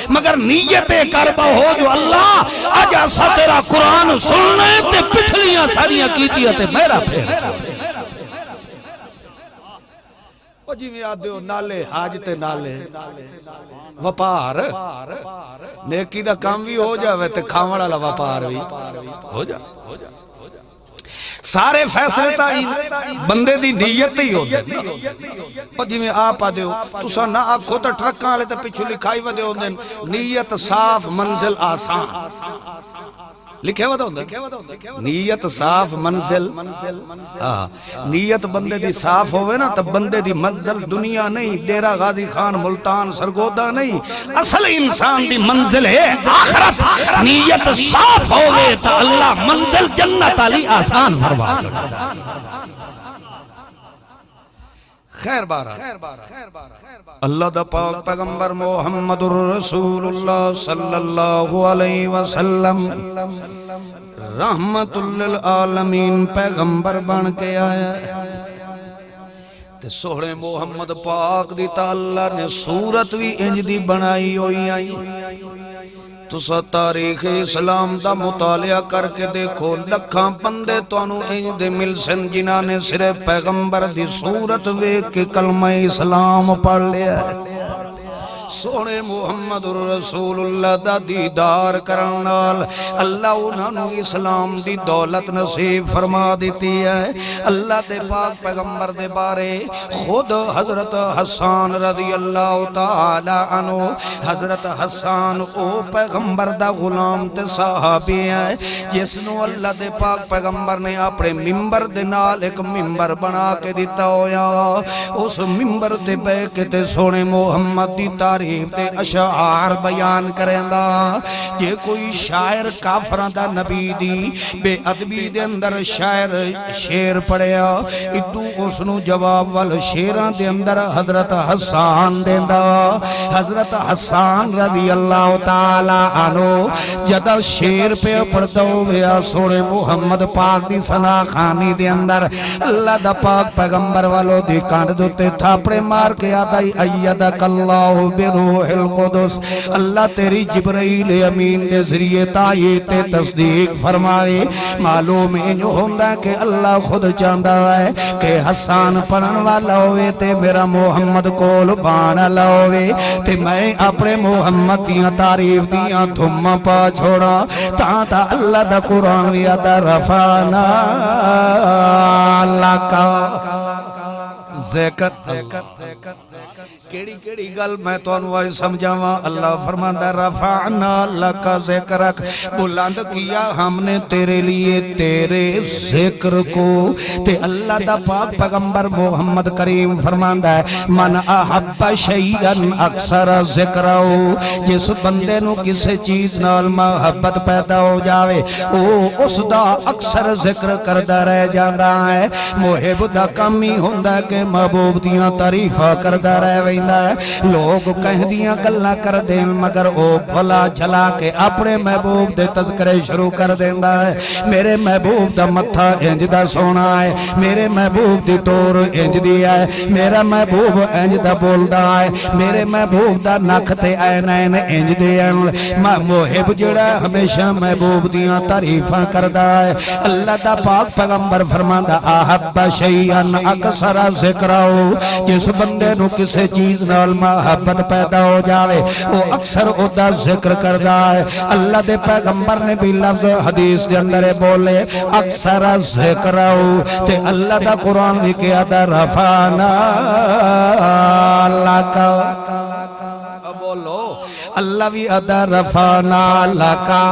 مگر نیت کربہ ہو جو اللہ آجا سا تیرا قرآن سننے تے پچھلیاں ساریاں کیتیاں تے میرا پھیر او جی میں آدھے ہو نالے حاجتے نالے وپار نیکی دا کام بھی ہو جاوے تے کھاوڑا لا وپار بھی ہو جا سارے فیصلے تا بندے دی نیت ہی ہو دے اور جی میں آپ آدھے ہو تو سا نہ آپ کھوتا ٹرکاں لے تے پچھو لکھائی ودے ہو دیں نیت صاف منزل آسان لکھے ودا ہوں نیت صاف منزل نیت بندے دی صاف ہوئے نا تب بندے دی منزل دنیا نہیں ڈیرہ غازی خان ملتان سرگودہ نہیں اصل انسان دی منزل ہے آخرت نیت صاف ہوئے تا اللہ منزل جنت علی آسان فرما خیر بارہ اللہ دا پاک پیغمبر محمد الرسول اللہ صلی اللہ علیہ وسلم رحمت للعالمین پیغمبر بن کے آیا تے سوڑے محمد پاک دی تا اللہ نے صورت بھی انج دی بنائی ہوئی آئی تو سا تاریخ اسلام دا مطالعہ کر کے دیکھو لکھاں بندے تو انو انج دے مل سن جنہاں نے صرف پیغمبر دی صورت ویک کے کلمہ اسلام پڑھ لیا ہے سونے محمد رسول اللہ دا دیدار کرنال اللہ انہوں اسلام دی دولت نصیب فرما دیتی ہے اللہ دے پاک پیغمبر دے بارے خود حضرت حسان رضی اللہ تعالی عنہ حضرت حسان او پیغمبر دا غلام تے صحابی ہے جس نو اللہ دے پاک پیغمبر نے اپنے ممبر دے نال ایک ممبر بنا کے دیتا ہویا اس ممبر دے بے کے تے سونے محمد دی تاریخ تعریف دے اشعار بیان کریندا جے کوئی شاعر کافراں دا نبی دی بے ادبی دے اندر شاعر شعر پڑھیا ادو اس نو جواب وال شعراں دے اندر حضرت حسان دیندا حضرت حسان رضی اللہ تعالی عنہ جدا شعر پہ پڑھدا ہویا سونے محمد پاک دی ثنا خانی دے اندر اللہ دا پاک پیغمبر والو دی کانڈ دوتے تھاپڑے مار کے آدائی ایدک اللہ بروح القدس اللہ تیری جبرائیل امین دے ذریعے تائید تصدیق فرمائے معلوم انہوں ہوندہ کہ اللہ خود چاندہ ہے کہ حسان پڑھن والا ہوئے تے میرا محمد کول بانا لاؤے تے میں اپنے محمد دیاں تعریف دیاں دھمہ پا چھوڑا تا اللہ دا قرآن ویادہ رفانا اللہ کا ذکر کیڑی گل میں تو انوائی سمجھاواں اللہ فرماندہ رفعنا لکا ذکرک بلند کیا ہم نے تیرے لیے تیرے ذکر کو تے اللہ دا پاک پیغمبر محمد کریم فرماندہ ہے من احب شیئن اکثر ذکرہو جس بندے نو کسے چیز نال محبت پیدا ہو جاوے او اس دا اکثر ذکر کردہ رہ جاندہ ہے محب دا کمی ہوندہ کہ محبوب دیاں تعریفہ کردہ رہ ویندہ ہے لوگ کہہ دیاں گلہ کر دیں مگر او بھلا جھلا کے اپنے محبوب دے تذکرے شروع کر دیندہ ہے میرے محبوب دا متھا انج دا سونا ہے میرے محبوب دی طور انج دی ہے میرا محبوب انج دا بولدا ہے میرے محبوب دا نکھ تے اینین انج دی ہے محب جڑا ہمیشہ محبوب دیاں تعریفاں کردہ ہے اللہ دا پاک پیغمبر فرماندہ احب شیئن اکثر ذکرہو جس بندے نو کسے چیز نال محبت پیدا ہو جاوے وہ اکثر ادا ذکر کردہ ہے اللہ دے پیغمبر نے بھی لفظ حدیث دے اندر بولے اکثر ذکرہو تے اللہ دا قرآن بھی کیا دا رفانا اللہ کا بولو اللہ بھی ادا رفانا لکا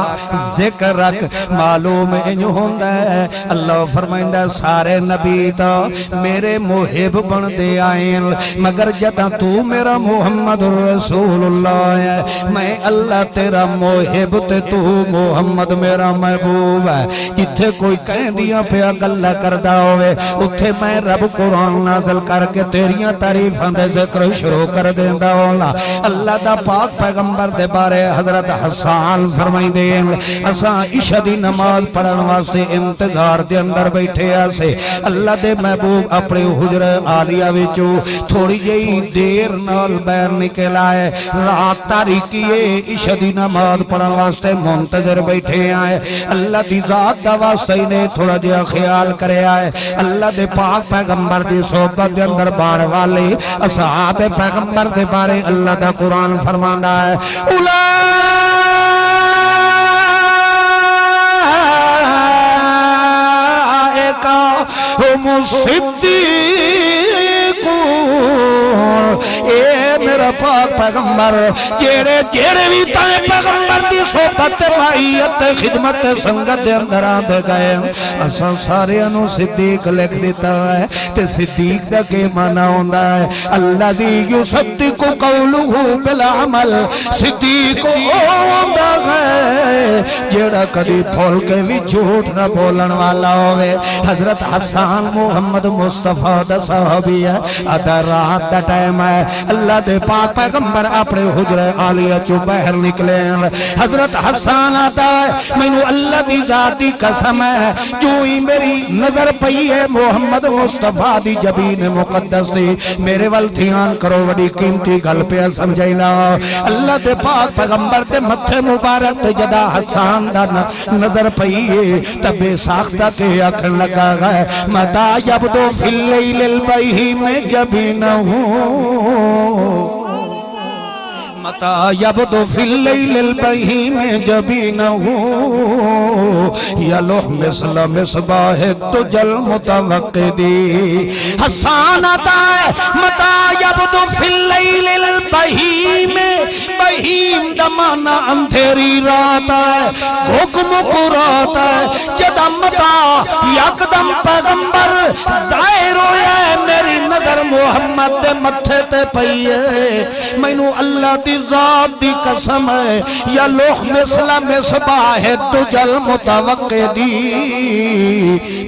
ذکرک معلوم انہوں ہوندہ ہے اللہ فرمائندہ سارے نبی تا میرے محب بن دے آئیں مگر جدہ تو میرا محمد رسول اللہ ہے میں اللہ تیرا محب تے تو محمد میرا محبوب ہے جتھے کوئی کہیں دیا پہ گلہ کردہ ہوئے اتھے میں رب قرآن نازل کر کے تیریاں تعریفاں دے ذکر شروع کر دیندہ ہونا اللہ دا پاک پیغمبر دے بارے حضرت حسان فرمائی دیں حسان عشاء دی نماز پڑھن واسطے انتظار دے اندر بیٹھے آسے اللہ دے محبوب اپنے حجر عالیہ وچو تھوڑی جئی دیر نال بیر نکل آئے رات تاریکیے عشاء دی نماز پڑھن واسطے منتظر بیٹھے آئے اللہ دی ذات دا واسطے انہیں تھوڑا جیا خیال کرے آئے اللہ دے پاک پیغمبر دی صحبت دے اندر بار والے اصحاب پیغمبر دے بارے اللہ دا قرآن فرمانا ہے اولئک ہم الصدیقون اے میرا پاک پیغمبر جیڑے بھی تائیں پیغمبر دی صحبت معیت خدمت سنگت دے اندر آدھے گئے اساں سارے انو صدیق لکھ دیتا ہے تے صدیق دا کے معنی ہوندہ ہے اللہ دی یصدق قولہ بالعمل صدیق ہوندہ ہے جیڑا کدی پھول کے بھی جھوٹ نہ بولن والا ہوئے حضرت حسان محمد مصطفیٰ دا صحابی ہے آدھا رات دا ٹائم ہے اللہ دے پاک پیغمبر اپنے حجر عالیہ چو بہر نکلے حضرت حسان آتا ہے میں نو اللہ دی ذاتی قسم ہے جو ہی میری نظر پئی ہے محمد مصطفیٰ دی جبین مقدس دی میرے والتیان کرو وڈی قیمتی گل پہ سمجھائینا اللہ دے پاک پیغمبر دے متھے مبارک دے جدا حسان دا نظر پئی ہے تبے ساختہ کے اکھن لگا گئے متا یبدو فی اللیل البیہی میں جبینہو متا یبدو فی اللیل البیہی میں جبینہو یلوح مثل مصباح تجل متوقدی حسان آتا ہے متا یبدو فی اللیل البیہی میں بہیم دمانا اندھیری رات ہے حکم قرات ہے جدہ متا یکدم پیغمبر ظاہر ہویا ہے میری نظر محمد دے متھے تے پئیے مینوں اللہ دی ذات دی قسم ہے یا لوح مثل مصباح الدجل متوقدی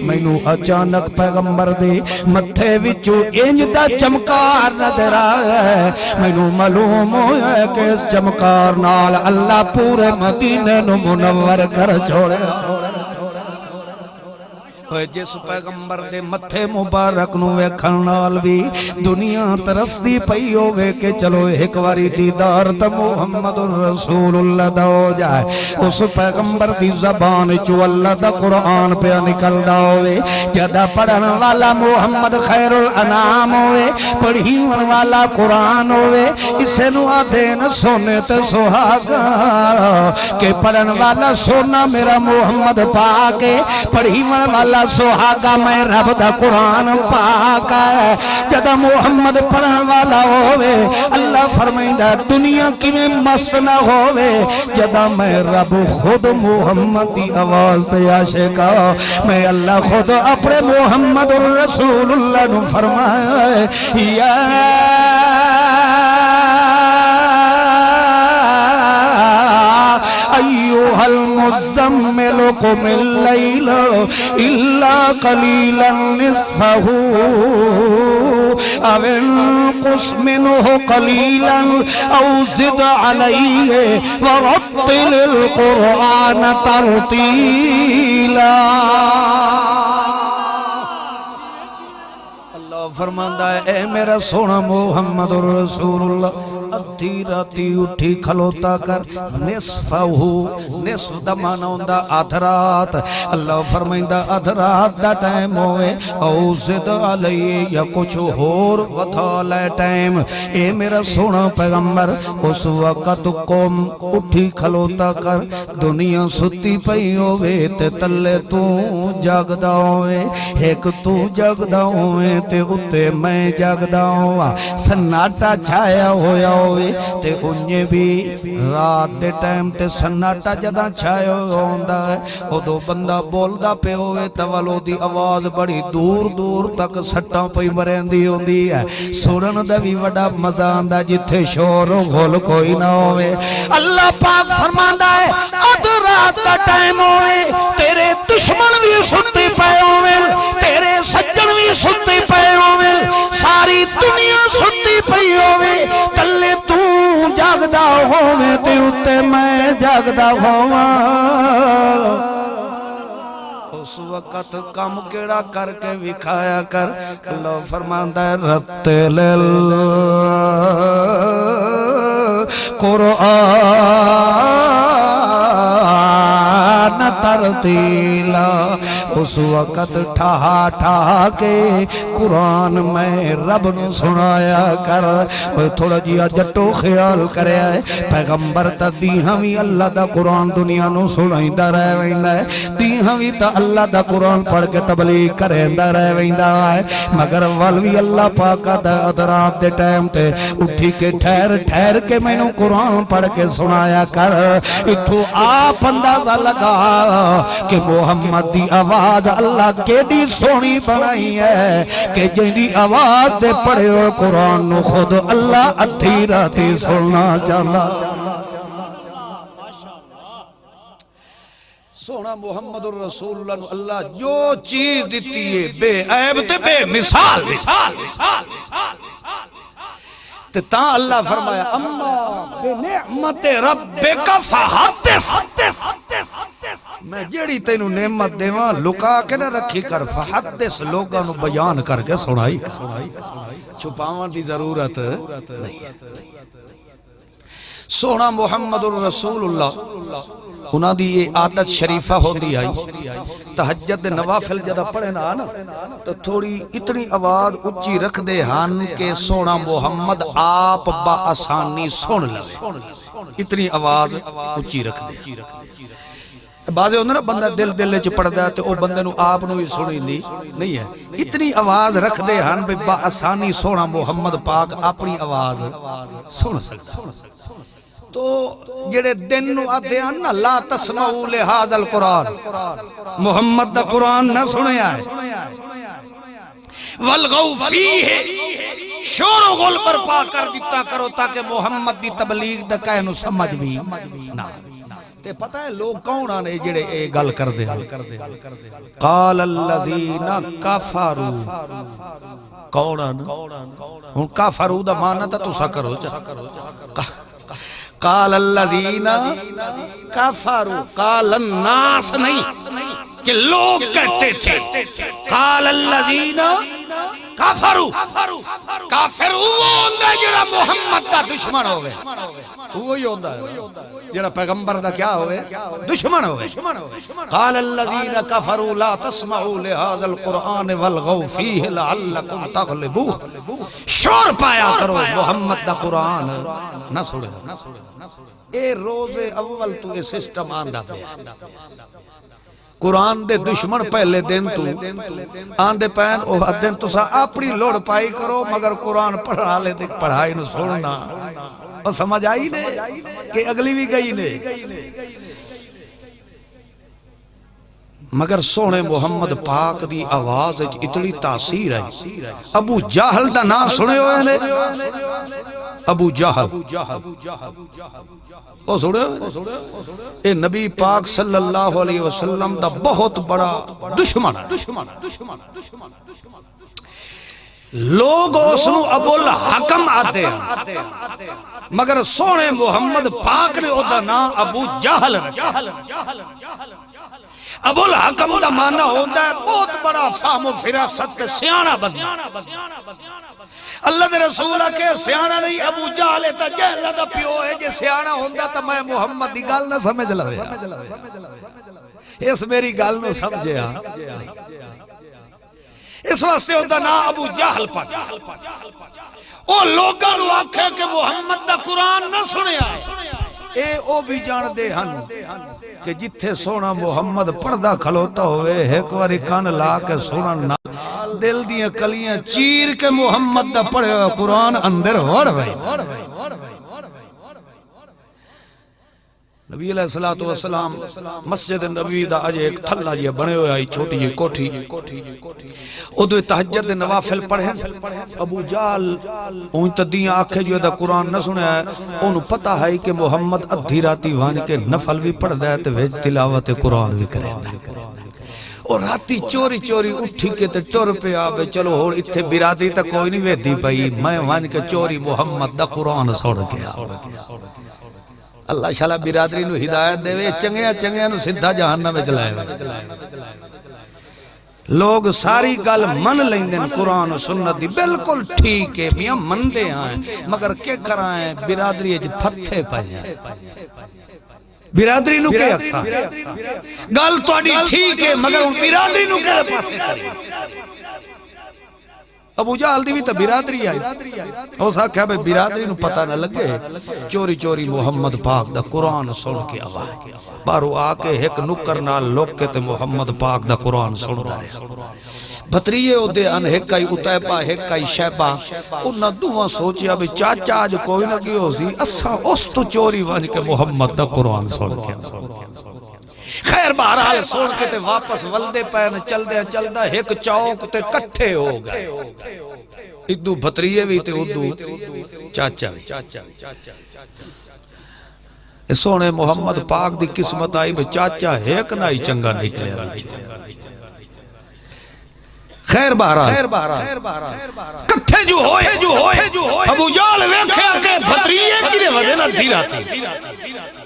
مینوں اچانک پیغمبر دے متھے وچوں انج دا چمکار نظر آیا ہے مینوں معلوم ہویا ہے کہ اس چمکار نال اللہ پورے مدینے نو منور کر چھوڑے جس پیغمبر دے متھے مبارک نو ویکھن نال وی دنیا ترسدی پئی ہوے کہ چلو ایک واری دیدار تے محمد رسول اللہ دا ہو جائے اس پیغمبر دی زبان چوں اللہ دا قرآن پہ نکلدا ہوے جدا پڑھن والا محمد خیر الانام ہوے پڑھین والا قرآن ہوے اسے نو آدھین سونے تے سہاگا کہ پڑھن والا سونا میرا محمد پاک پڑھین والا سہاگا میں رب دا قرآن پاک ہے جدا محمد پڑھن والا ہووے اللہ فرمائندا دنیا کیویں مست نہ ہووے جدا میں رب خود محمد دی آواز تے عاشقا میں اللہ خود اپنے محمد رسول اللہ نو فرمایا ہے یا ایوہ المزمل قم اللیل الا قلیلا نصفہ او انقص منہ قلیلا او زد علیہ ورتل القرآن ترتیلا اللہ فرماندا ہے اے میرا سونا محمد رسول اللہ ادھی راتی اٹھی کھلوتا کر نصف دا معنی ہوندا آدھ رات اللہ فرمائندا آدھ رات دا ٹائم ہوئے او زد علیہ یا کچھ ہور وتھا لے ٹائم اے میرا سونا پیغمبر اس وقت قوم اٹھی کھلوتا کر دنیا ستی پئی ہوئے تے تلے تو جاگدا ہوئے ایک تو جاگدا ہوئے تے اتے میں جاگدا ہوا سناٹا چھایا ہویا ہوئے تے انہیں بھی رات دے ٹائم تے سناٹا جدا چھایا ہوندا ہے او دو بندہ بولدا پہ ہوئے تولو دی آواز بڑی دور دور تک سٹاں پئی مرندی ہوندی ہے سنن دا بھی وڈا مزہ آندا جتھے شور و غل کوئی نہ ہوئے اللہ پاک فرماندا ہے اد رات دا ٹائم ہوئے تیرے دشمن بھی ستی پے ہوئے تیرے سجن بھی ستی پے ہوئے ساری دنیا ستی پئی ہوئے تلے تو جاگدا ہوئے تے اتے میں جاگدا ہوا اس وقت کم کیڑا کر کے وکھایا کر اللہ فرماندا ہے رتل القرآن ترتیلا اس وقت ٹھا ٹھا کے قرآن میں رب نو سنایا کر تھوڑا جیا جٹو خیال کرے آئے پیغمبر تا دی ہمیں اللہ دا قرآن دنیا نو سنائیں دا رہ ویندہ ہے دی ہمیں تا اللہ دا قرآن پڑھ کے تبلیغ کریں دا رہ ویندہ ہے مگر والوی اللہ پاکا دا ادرات دے ٹائم تے اٹھی کے ٹھہر کے میں نو قرآن پڑھ کے سنایا کر اتھو آپ اندازہ لگا کہ محمد دی آواز اللہ کیڑی سونی بنائی ہے کہ جنہی آواز دے پڑھے ہوئے قرآن نو خود اللہ ادھی راتی سننا چاہتا سونا محمد الرسول اللہ جو چیز دیتی ہے بے عیب تے بے مثال تا اللہ فرمایا اما بنعمت ربک فحدث میں جیڑی تینو نعمت دیواں لکا کے نہ رکھی کر فحدث لوگاں نو بیان کر کے سنائی چھپاواں دی ضرورت نہیں سونا محمد الرسول اللہ انہاں دی یہ عادت شریفہ ہو دی آئی تہجد نوافل جدہ پڑھے نا تو تھوڑی اتنی آواز اچھی رکھ دے ہان کہ سونا محمد آپ با آسانی سن لگے اتنی آواز اچھی رکھ دے بعضے ہوندے نا بندہ دل چ پڑھدا ہے تے او بندے نو آپ نو ہی سنی نہیں ہے اتنی آواز رکھ دے ہن بے با آسانی سونا محمد پاک اپنی آواز سن سکتا تو جڑے دن نو آدھے ہیں نا لا تسمعوا لہذا القرآن محمد دا قرآن نہ سنیا ہے والغو فیہ شور و غل برپا کر دیتا کرو تاکہ محمد دی تبلیغ دا کہے نو سمجھ بھی نہ تے پتہ ہے لوگ کون آنے جڑے اے گل کر دے قال الذین کفروا کون آنے ہن کفروا دا معنی تا تسا کرو قال الذین کفروا قال الناس نہیں کہ لوگ کہتے تھے قال الذین کافروا کافر وہ ہوندہ جڑا محمد دا دشمن ہوئے وہی ہوندہ ہے جڑا پیغمبر دا کیا ہوئے دشمن ہوئے قال الذین کفروا لا تسمعوا لهذا القرآن والغوا فیہ لعلکم تغلبون شور پایا کرو محمد دا قرآن نہ سوڑے اے روز اول تو اے سسٹم آندہ پہ قرآن دے دشمن پہلے دن تو آندے پین او دن تو سا اپنی لوڑ پائی کرو مگر قرآن پڑھا لے دیکھ پڑھائی نو سوڑنا اور سمجھ آئی نے کہ اگلی بھی گئی نے مگر سونے محمد پاک دی آواز اتنی تاثیر ہے ابو جہل دا نام سنے ہوئے نے ابو جہل او سوڑے اے نبی پاک صلی اللہ علیہ وسلم دا بہت بڑا دشمن لوگ اسنو ابو الحکم آتے ہیں مگر سونے محمد پاک نے او دا نام ابو جہل ابو الحکم دا معنی ہوتا ہے بہت بڑا فہم و فراست کے سیانہ بندہ اللہ دے رسولہ کے سیانہ نہیں ابو جہل تا جہل دا پیو ہے جے سیانہ ہوندہ تا میں محمد دی گال نہ سمجھ لگے اس میری گال نہ سمجھے اس واسطے ہوتا نا ابو جہل پاک او لوگاں نو آکھے کہ محمد دا قرآن نہ سنیا اے او بھی جان دے ہن کہ جتھے سونا محمد پردہ کھلوتا ہوئے ایک واری کان لا کے سونا نہ دل دیاں کلیاں چیر کے محمد دا پڑھے ہوئے قرآن اندر وڑ بھائی نبی علیہ السلام مسجد نبی دا آج ایک تھلا جی بنے ہوئے آئی چھوٹی جی کوٹھی ادھے تحجد نوافل پڑھیں ابو جال اون تدیاں آنکھیں جو دا قرآن نہ سنے ہے انہوں پتہ ہے کہ محمد ادھی راتی وان کے نفل بھی پڑھ دے تے ویج تلاوت قرآن بھی کریں اور راتی چوری چوری اٹھی کے تے ٹور پہ آبے چلو ہور اتھے برادری تا کوئی نہیں ویدی پئی میں وان کے چوری محمد دا قرآن سوڑ گیا اللہ شاءاللہ برادری نو ہدایت دے وے چنگیاں نو سدھا جہنم میں چلائے لوگ ساری گل من لیندن قرآن و سنت دی بالکل ٹھیک ہے میاں من دے آئیں مگر کیا کرائیں برادری اج پھتے پائیں برادری نو کے اکسا گل تو اڈی ٹھیک ہے مگر برادری نو کے پاسے کریں ابو جہل دی بھی تا برادری آئی او سا کہا بے برادری نو پتہ نہ لگے چوری چوری محمد پاک دا قرآن سن کے آوائی بارو آکے ایک نکر نال لوگ کے تے محمد پاک دا قرآن سن دا رہے بطریے او دے ان ہکائی اتائپا ہکائی شیبا انہا دوہاں سوچیا بے چاچا آج کوئی نہ کی ہو سی اسا اس تو چوری وان کے محمد دا قرآن سن کے خیر بہرحال سوڑ کے تے واپس ولدے پین چل دے ایک چوک تے کٹھے ہو گئے ادو بھتریے بھی تے ادو چاچا بھی سونے محمد پاک دی قسمت آئی بے چاچا ایک نہ ہی چنگا نکلے خیر بہرحال کٹھے جو ہوئے ابو جال ویکھے کہ بھتریے کی دے وجہ نہ دھی راتی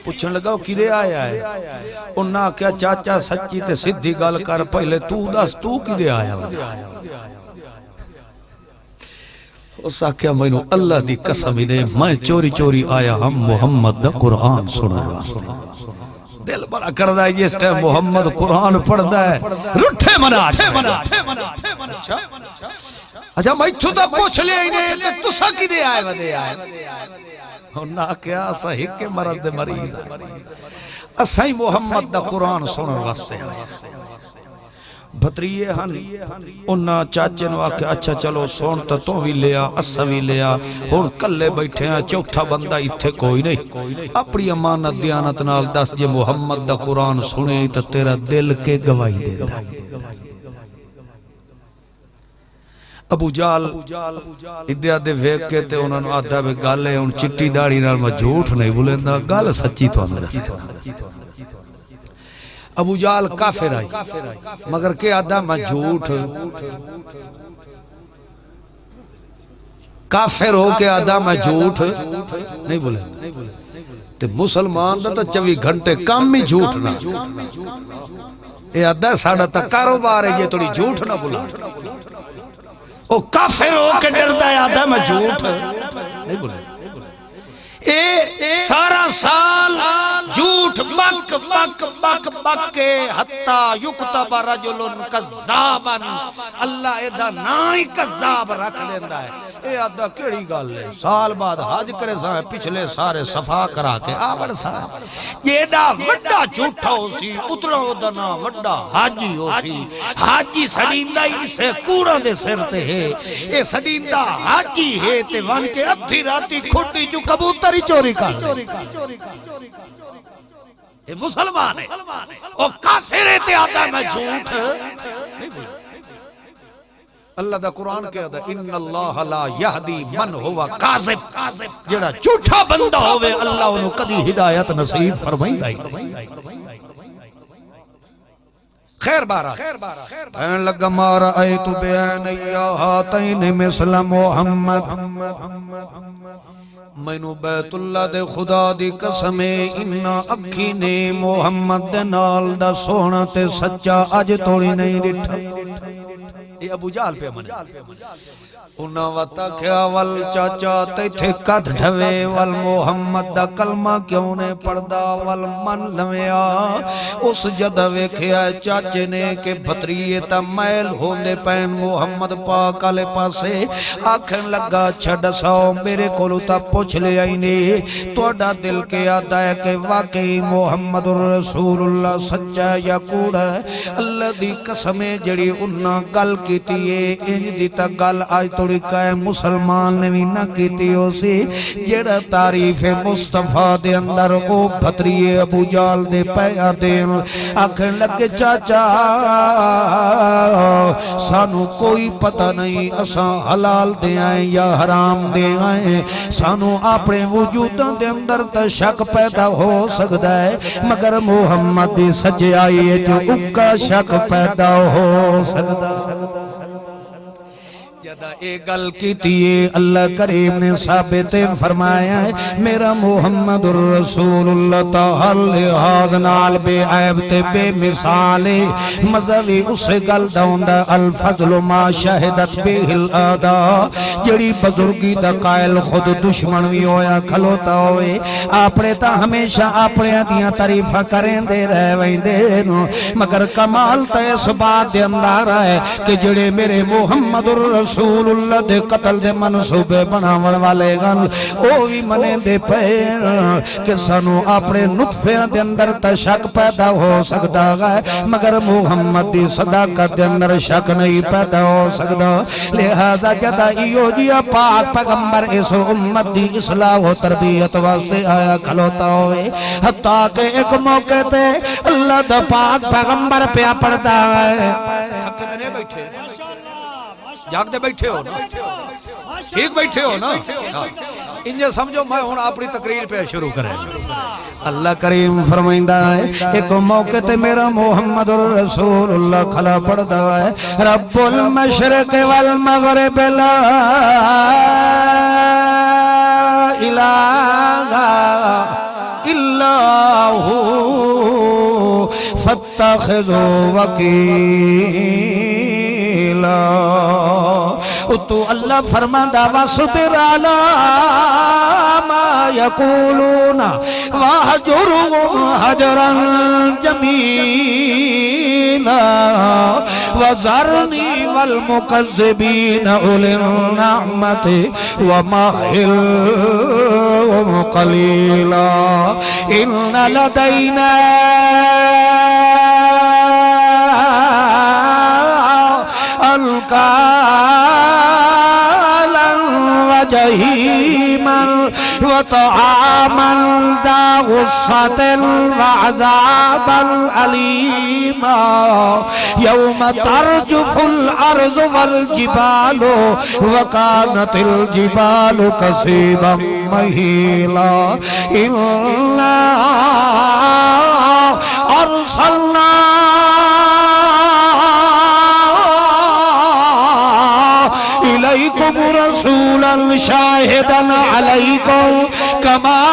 پوچھن لگا کدے آیا ہے انہاں کیا چاچا سچی تے سدھی گل کر پہلے تو دس تو کدے آیا اس آکھیا مینوں اللہ دی قسم دے میں چوری چوری آیا ہم محمد دا قرآن سنا واسطے دل بڑا کردہ ہے جس ٹائم محمد قرآن پڑھدا ہے رٹھے منا اچھا میں چھتا پوچھ لیا انہیں تو تسا کدے آئے ودے آئے نہ کیا صحیح کے مرد مریض اسائی محمد دا قرآن سنن واسطے بھتریے ہن انہاں چاچے نو آکے اچھا چلو سون تا تو بھی لیا اسا بھی لیا ہون کلے بیٹھے ہیں چوتھا بندہ اتھے کوئی نہیں اپنی امانت دیانت نال دس جے محمد دا قرآن سنے تا تیرا دل کے گواہی دے گا ابو جال ادیا دے ویکھ کے تے انہاں نوں آدھا وے گل ہے ہن چٹی داڑھی نال میں جھوٹ نہیں بولیندا گل سچی تانوں دسدا ابو جال کافر آئی مگر کہ آدھا میں جھوٹ کافر ہو کے آدھا میں جھوٹ نہیں بولیندا تے مسلمان دا تے 24 گھنٹے کام ہی جھوٹ نہ اے آدھا ساڈا تا کاروبار ہے یہ تھوڑی جھوٹ نہ بولا او کافر ہو کے ڈردا ہے آدھا میں جھوٹ نہیں بولے اے سارا سال جھوٹ بک بک بک بک کے حتی یکتب رجل کذابا اللہ ادا نائی کذاب رکھ لیندا ہے اے آدھا کیڑی گل ہے سال بعد حج کرے سا پچھلے سارے صفا کرا کے آوڑ سا جیڑا وڈا جھوٹا ہو سی اتنا ادنا وڈا حاجی ہو سی حاجی سڑیندا اسے کوڑا دے سر تے ہے اے سڑیندا حاجی ہے تے ون کے ادھی راتی کھڈی جو کبوتر چوری کر یہ مسلمان ہے او کافر ہے تے آتا میں جھوٹ اللہ دا قرآن کہہ دا ان اللہ لا یہدی من ہوا کاذب جڑا جھوٹا بندہ ہوئے اللہ انہوں کدی ہدایت نصیب فرمائیں گائی خیر بارہ این لگا مارا ایتو بیانی آہاتین مثل محمد مینو بیت اللہ دے خدا دی قسمے انہا اکھی نے محمد دے نال دا سونا تے سچا اج توڑی نہیں ڈٹھا یہ ابو جال پہ من انہا وطا کیا وال چاچا تے تھے کت ڈھوے وال محمد دا کلمہ کیوں نے پڑھدا وال من لمیا اس جدہ ویکھیا چاچے نے کہ بھتریے تا میل ہوندے پین محمد پاک آلے پاسے آکھن لگا چھڑ ساؤ میرے کولو تا پوچھ لے آئینے توڑا دل کے آتا ہے کہ واقعی محمد رسول اللہ سچا یا کوڑا ہے اللہ دی قسمیں جڑی انہا گل کیتی ہے انج دیتا گل آج توڑی کہے مسلمان نے بھی نہ کیتی ہو سی جڑا تعریف مصطفیٰ دے اندر او بھتریے ابو جال دے پیا دین آکھن لگے چاچا سانو کوئی پتہ نہیں اساں حلال دے آئیں یا حرام دے آئیں سانو اپنے وجوداں دے اندر تا شک پیدا ہو سکتا ہے مگر محمد دی سچائی ہے جو اکا شک پیدا ہو سکتا ہے جدہ ایک گل کی تیئے اللہ کریم نے ثابت فرمایا ہے میرا محمد الرسول اللہ تعالی لحاظ نال بے عیب تے بے مثال مذہبی اس گل داؤندا الفضل ما شہدت بے الادا جڑی بزرگی دا قائل خود دشمن بھی ہویا کھلوتا ہوئے اپنے تا ہمیشہ اپنے دیاں تعریفہ کریں دے رہ ویندے مگر کمال تا اس بات دے اندر ہے کہ جڑے میرے محمد الرسول رسول اللہ دے قتل دے منصوبے بناون والے گن او بھی منے دے پیر کہ سانو اپنے نطفے دے اندر تا شک پیدا ہو سکتا ہے مگر محمد دی صداقت دے اندر شک نہیں پیدا ہو سکتا لہذا جدا ایو جیا پاک پیغمبر اس امت دی اصلاح و تربیت واسطے آیا کھلوتا ہوئے حتیٰ کہ ایک موقع تے اللہ دا پاک پیغمبر پیا پڑتا ہے تھکے تے نہیں بیٹھے جاگ دے بیٹھے ہو نا ٹھیک بیٹھے ہو نا انجھے سمجھو میں ہوں اپنی تقریر پہ شروع کریں اللہ کریم فرمائندہ ہے ایک موقع تے میرا محمد رسول اللہ کھلا پڑتا ہے رب المشرق والمغرب لا الہ الا ہو فاتخذوا وکیلا تو اللہ فرماندہ وَاصْبِرْ عَلَىٰ مَا يَقُولُونَ وَاهْجُرْهُمْ هَجْرًا جَمِيلًا وَذَرْنِي وَالْمُكَذِّبِينَ أُولِي النَّعْمَةِ وَمَهِّلْهُمْ قَلِيلًا إِنَّ لَدَيْنَا جحیما وطعاما ذا غصة وعذابا أليما يوم ترجف الأرض والجبال وكانت الجبال كثيبا مهيلا إنا أرسلنا إليكم رسولا شاهدا عليكم كما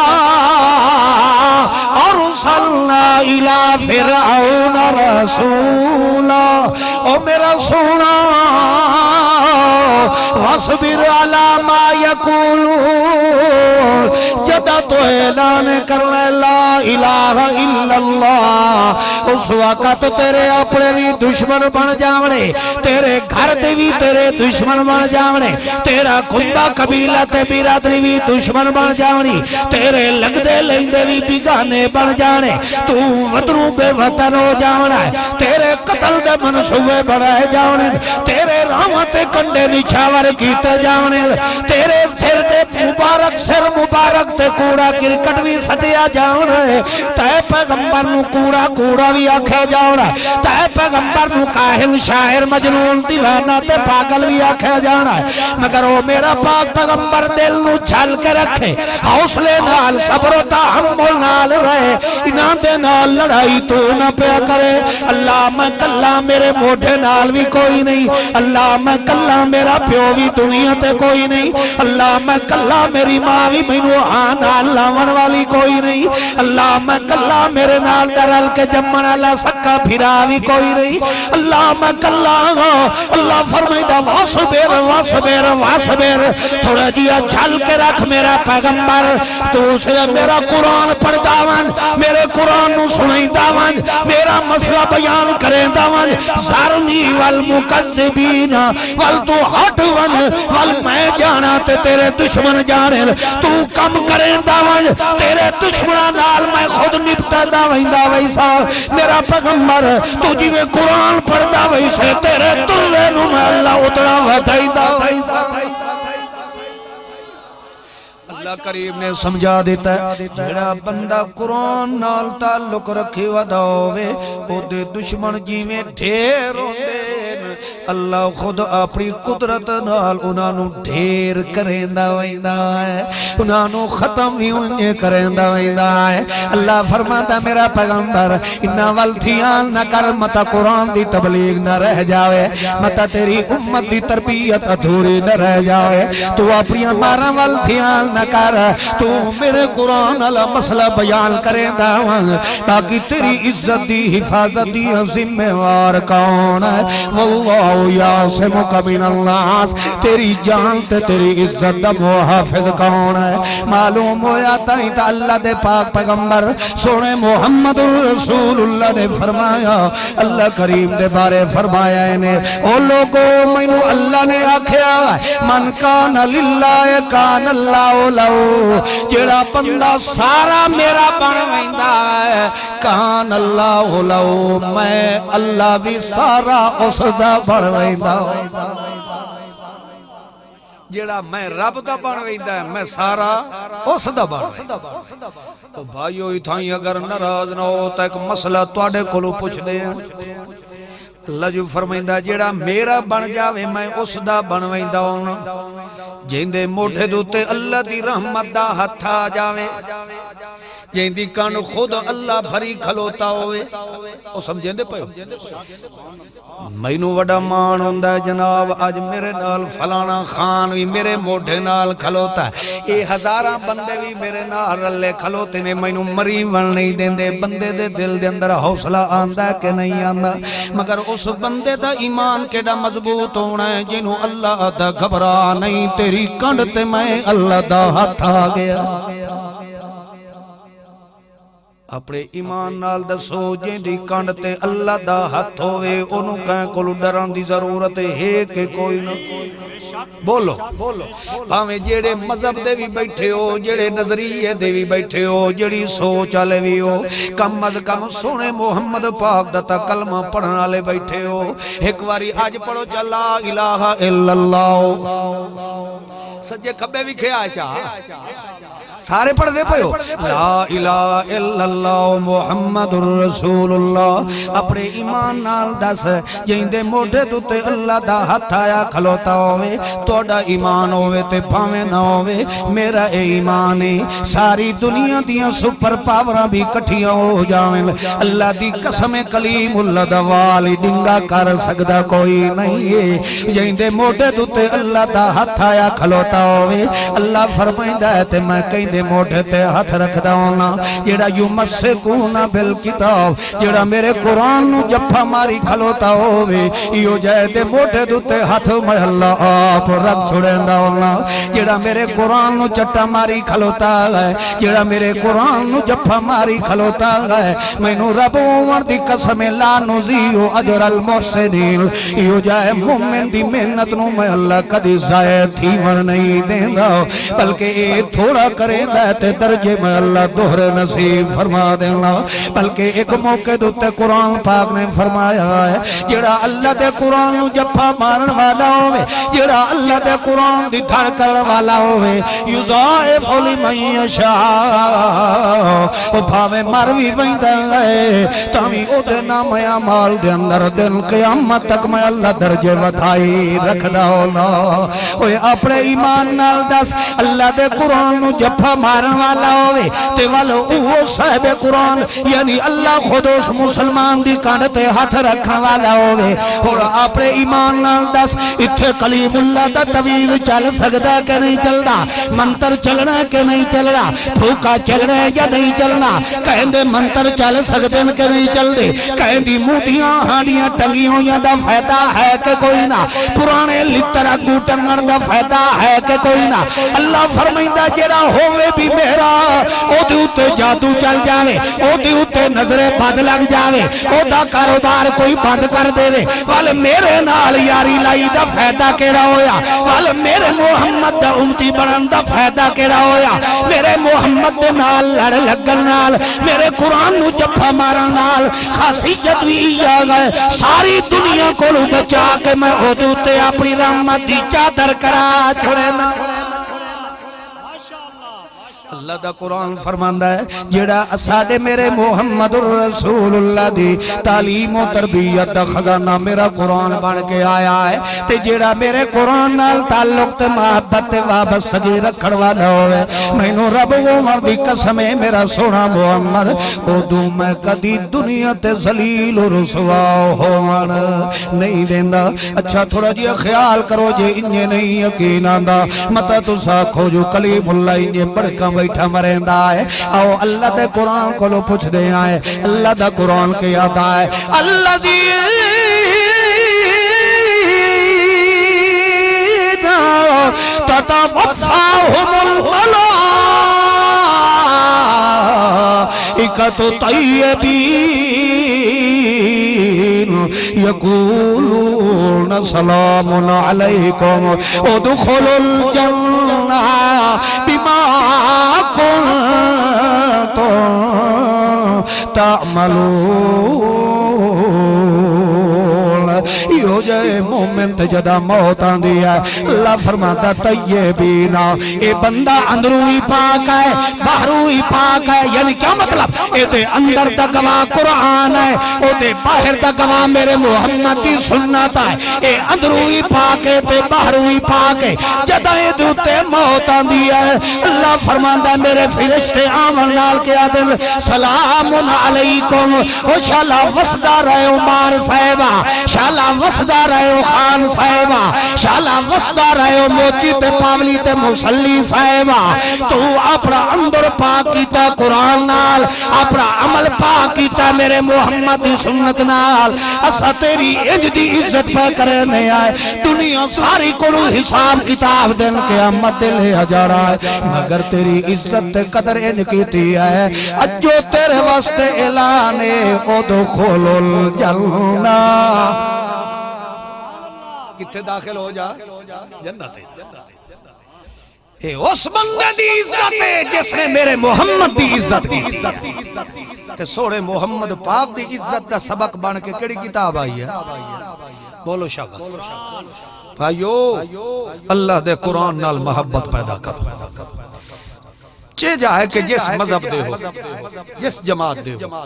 أرسلنا إلى فرعون رسولا او میرا سونا واصبر على ما يقولون جدا تو اعلان کرنا لا الہ الا اللہ اس وقت تیرے اپنے بھی دشمن بن جاونے تیرے گھر دے بھی تیرے دشمن بن جاونے تیرا کنبہ قبیلہ تے برادری بھی دشمن بن جاونی تیرے لگ دے لیندے بھی بیگانے بن جانے تو وطنوں بے وطن ہو جاونا ہے تیرے قتل دے منصوبے بڑھائے جاونے تیرے رحمت کنڈے نچھاور کیتے جاونے تیرے سر دے مبارک تے کوڑا کرکٹ بھی سٹیا جاونا ہے تے پیغمبر نو کوڑا بھی آکھے جاونا تے پیغمبر نو کاہن شاعر مجنون دیوانہ تے پاگل بھی آکھے جانا ہے مگر وہ میرا پاک پیغمبر دل نو چھل کے رکھے حوصلے نال صبر و تحمل نال رہے انہاں دے نال لڑائی تو نہ پیا کرے اللہ میں کلا میرے موڑے نال بھی کوئی نہیں اللہ میں کلا میرا پیو بھی دنیا تے کوئی نہیں اللہ میں کلا میری ماں بھی مینوں نال لاون والی کوئی نہیں اللہ میں کلا میرے نال درل کے جمن والا سکا پھرا بھی کوئی نہیں اللہ میں کلا اللہ فرمائیدا واسبر تھوڑا جیا چھل کے رکھ میرا پیغمبر تو اسے میرا قرآن پڑھ داون میرے قرآن نو سنائی داون میرا مسئلہ بیان کریں داون زارنی والمکذبین والتو ہٹ ون والمیں جانا تے تیرے دشمن جانے تو کم کریں داون تیرے دشمنہ نال میں خود نپتا داویں ویسا میرا پیغمبر تو جیوے قرآن پڑھ دا ویسے تیرے تلے نو میں اللہ اتنا ودائی دا ویسا اللہ کریم نے سمجھا دیتا ہے جڑا بندہ قرآن نال تعلق رکھے ودا ہوئے او دے دشمن جیویں ڈھیر ہوندے اللہ خود اپنی قدرت نال انہوں ڈھیر کریندا ویندا ہے انہوں ختم بھی انہیں کریندا ویندا ہے اللہ فرماتا میرا پیغمبر انہا والتھیان نہ کر متا قرآن دی تبلیغ نہ رہ جاوے متا تیری امت دی تربیت ادھوری نہ رہ جاوے تو اپنی ہمارا والتھیان نہ کر تو میرے قرآن اللہ مسئلہ بیان کریندا باقی تیری عزت دی حفاظت دی ذمہ وار کون ہے واللہ یاسمک من الناس تیری جان تے تیری عزت دا محافظ کون ہے معلوم ہویا تائیں تا اللہ دے پاک پیغمبر سونے محمد رسول اللہ نے فرمایا اللہ کریم دے بارے فرمایا انہیں او لوگوں مینو اللہ نے آکھیا من کان للہ کان اللہ لو جڑا بندہ سارا میرا بن ویندا ہے کان اللہ لو میں اللہ بھی سارا اس دا بن ویندا جڑا میں رب دا بن ویندا ہے میں سارا اس دا بن ویندا تو بھائیو ایتھائیں اگر ناراض نہ ہو تے ایک مسئلہ تواڈے کولوں پوچھ دے اللہ جو فرمائندا جڑا میرا بن جاوے میں اس دا بن ویندا ہوں جیندے موٹھے دوتے اللہ دی رحمت دا ہتھ آ جاوے جیندی کان خود اللہ بھری کھلوتا ہوئے او سمجھیں دے پہو مینو وڈا مان ہوندا ہے جناب آج میرے نال فلانا خان بھی میرے موٹھے نال کھلوتا ہے اے ہزاراں بندے بھی میرے نال رلے کھلوتے نے مینو مری ون نہیں دین دے بندے دے دل دے اندر حوصلہ آندا ہے کہ نہیں آندا مگر اس بندے دا ایمان کیڑا مضبوط ہونا ہے جنہوں اللہ دا گھبرا نہیں تیری کنڈ تے میں اللہ دا ہاتھ آ گیا اپنے ایمان نال دسو جیندی کنڈ تے اللہ دا ہاتھ ہوئے انہوں کہیں کولو ڈران دی ضرورت ہے کہ کوئی نہ بولو پاویں جیڑے مذہب دے بھی بیٹھے ہو جیڑے نظریے دے بھی بیٹھے ہو جیڑی سوچ والے بھی ہو کم از کم سونے محمد پاک دا کلمہ پڑھن والے بیٹھے ہو ایک واری آج پڑھو چا لا الہ الا اللہ سجے کھبے بھی کھیا چاہ سارے پڑھ دے پہو لا الہ الا اللہ محمد الرسول اللہ اپنے ایمان نال دس جیندے موڑے دوتے اللہ دا ہاتھ آیا کھلوتا ہوئے توڑا ایمان ہوئے تے پاویں نہ ہوئے میرا اے ایمان ہے ساری دنیا دیاں سپر پاوراں بھی کٹھیاں ہو جاویں اللہ دی قسم کلیم اللہ دا والی ڈنگا کر سکدا کوئی نہیں ہے جیندے موڑے دوتے اللہ دا ہاتھ آیا کھلوتا ہوئے اللہ فرمائندہ ہے تے میں کہیں دے موڑے تے ہاتھ رکھ داؤنا جیڑا یوں مسکونا بالکتاب جیڑا میرے قرآن نو جپا ماری کھلوتا ہوئے یوں جائے دے موڑے دوتے ہاتھ میں اللہ آپ رکھ چھڑیں داؤنا جیڑا میرے قرآن نو چٹا ماری کھلوتا ہے جیڑا میرے قرآن نو جپا ماری کھلوتا ہے میں نو رب عمر دی قسم لا نزیو اجر المحسنین یوں جائے مومن دی محنت نو میں اللہ کدی ضائع تھی ور نہیں دیں دا بلکہ اے تھوڑا کریں تے درجے میں اللہ دوہر نصیب فرما دینا بلکہ ایک موقع دوتے قرآن پاک نے فرمایا ہے جیڑا اللہ دے قرآن نو جپا مارن والا ہوئے جیڑا اللہ دے قرآن دی دھڑ کرن والا ہوئے یضاعف لمن یشاء او بھاوے مروی ویندہ ہے تاوی او دے نام اعمال دے اندر دن قیامت تک میں اللہ درجے ودھائی رکھ داؤنا اوے اپنے ایمان نال دس اللہ دے قرآن نو جپا مارن والا ہوئے تے والو اوہ صاحب قرآن یعنی اللہ خود اس مسلمان دی کانڈتے ہاتھ رکھن والا ہوئے اور اپنے ایمان نال دس اتھے کلیم اللہ دا طویل چل سکتا کہ نہیں چلنا منتر چلنا کہ نہیں چلنا پھوکا چلنا یا نہیں چلنا کہیں دے منتر چل سکتے کہ نہیں چل دے کہیں دی موتیاں ہاڑیاں ٹنگیوں یا دا فائدہ ہے کہ کوئی نہ پرانے لتر اگو ٹنگن دا فائدہ ہے کہ کوئی نہ اللہ فرمائندہ جیڑا ہوئے بھی میرا او دے اتے جادو چل جاوے او دے اتے نظریں بد لگ جاوے او دا کاروبار کوئی بند کر دے وال میرے نال یاری لائی دا فائدہ کیڑا ہویا وال میرے محمد دا امتی بنن دا فائدہ کیڑا ہویا میرے محمد دے نال لڑ لگن نال میرے قرآن نو جپا مارن نال خاصیت بھی آ گئے ساری دنیا کو بچا کے میں او دے اتے اپنی رحمت دی چادر کرا چھوڑے نا اللہ دا قرآن فرماندہ ہے جیڑا اساڑے میرے محمد الرسول اللہ دی تعلیم و تربیت دا خزانہ میرا قرآن بن کے آیا ہے تے جیڑا میرے قرآن نال تعلق تے محبت تے وابستگی رکھڑ والا ہوئے میں نو رب عمر دی قسم ہے میرا سونا محمد او دو میں کدی دنیا تے ذلیل و رسوا ہوان نہیں دیندہ اچھا تھوڑا جی خیال کرو جے انجے نہیں یقین آندہ متا تو ساکھو جو کلیم اللہ انجے بڑکا بیٹھا مرندہ ہے آؤ اللہ دے قرآن کو لو پوچھ دے آئے اللہ دا قرآن کے یاد آئے اللہ دینا تتوفاہم الملائکۃ طیبین یقولون سلام علیکم ادخلوا الجنہ بما کنتم تعملون یہ جائے مومن تجدہ موت آن دیا اللہ فرماتا طیبینا اے بندہ اندروی پاک ہے باہروی پاک ہے یعنی کیا مطلب اے دے اندر دا گواہ قرآن ہے او دے باہر دا گواہ میرے محمد دی سنت ہے اے اندروی پاک ہے تے باہروی پاک ہے جدہ اے دوتے موت آن دیا ہے اللہ فرماتا میرے فرشتے آمن لال کے عدل سلام علیکم او شالا وسدہ رہے عمار صاحبہ شالا وسدہ رہے خان صاحبہ شالا وسدہ رہے موچی تے پاولی تے مسلی صاحبہ تو اپنا اندر پاک کیتا قرآن نال اپنا عمل پاک کیتا میرے محمد دی سنت نال اسا تیری اجدی عزت پہ کرنے آئے دنیا ساری کو حساب کتاب دن قیامت لے جا رہا ہے مگر تیری عزت قدر ان کیتی ہے اجو تیرے واسطے اعلانے ادخل الجنہ کتھے داخل ہو جا جنت اے اس بندے دی عزت ہے جس نے میرے محمد دی عزت کی تے سوڑے محمد پاک دی عزت دا سبق بن کے کیڑی کتاب آئی ہے بولو شاباش بھائیو اللہ دے قرآن نال محبت پیدا کرو چے جائے کہ جس مذہب دے ہو جس جماعت دے ہو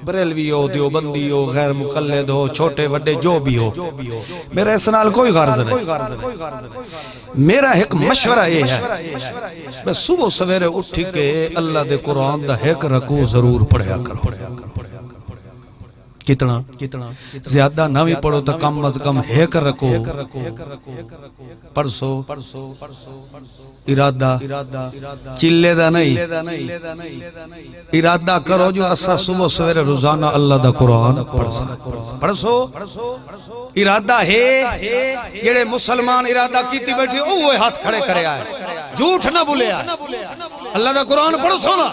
بریلوی ہو دیوبندی ہو غیر مقلد ہو چھوٹے وڈے جو بھی ہو میرا اس نال کوئی غرض نہیں میرا ایک مشورہ یہ ہے میں صبح سویرے اٹھی کے اللہ دے قرآن دا ایک رکوع ضرور پڑھیا کرو کتنا زیادہ نہ بھی پڑھو تو کم از کم ایک رکو پرسو ارادہ چلے دا نہیں ارادہ کرو جو اسا صبح سویرے روزانہ اللہ دا قرآن پڑھسو ارادہ ہے جڑے مسلمان ارادہ کیتی بیٹھے اوہ ہاتھ کھڑے کرے آئے جھوٹ نہ بولے آئے اللہ دا قرآن پڑھسو نا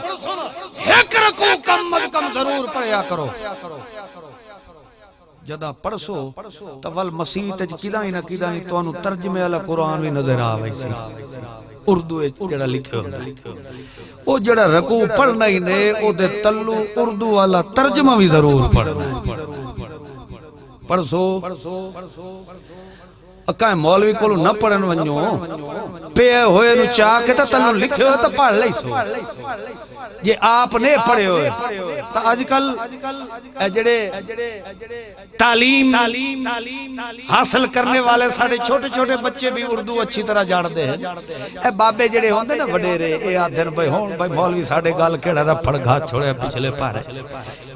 ایک رکو کم از کم ضرور پڑھیا کرو جدہ پڑھسو تو والمسیح تج کدائیں نہ کدائیں تو انہوں ترجمے والا قرآن بھی نظر آوے سی اردو جڑا لکھے ہوتا وہ جڑا رکوع پڑھنا ہی نے او دے تلو اردو والا ترجمہ بھی ضرور پڑھنا پڑھسو اکائیں مولوی کولو نہ پڑھن ونجو پے ہوئے نو چاہ کے تا تلو لکھے ہوتا پڑھ لئی سو یہ آپ نے پڑھے ہوئے تا آج کل جڑے تعلیم حاصل کرنے والے ساڑھے چھوٹے چھوٹے بچے بھی اردو اچھی طرح جاڑ دے ہیں اے بابے جڑے ہوندے نا وڈیرے اے آدھن بھائی ہون بھائی مولوی ساڑھے گال کیڑا رپھڑ گھات چھوڑے پچھلے پارے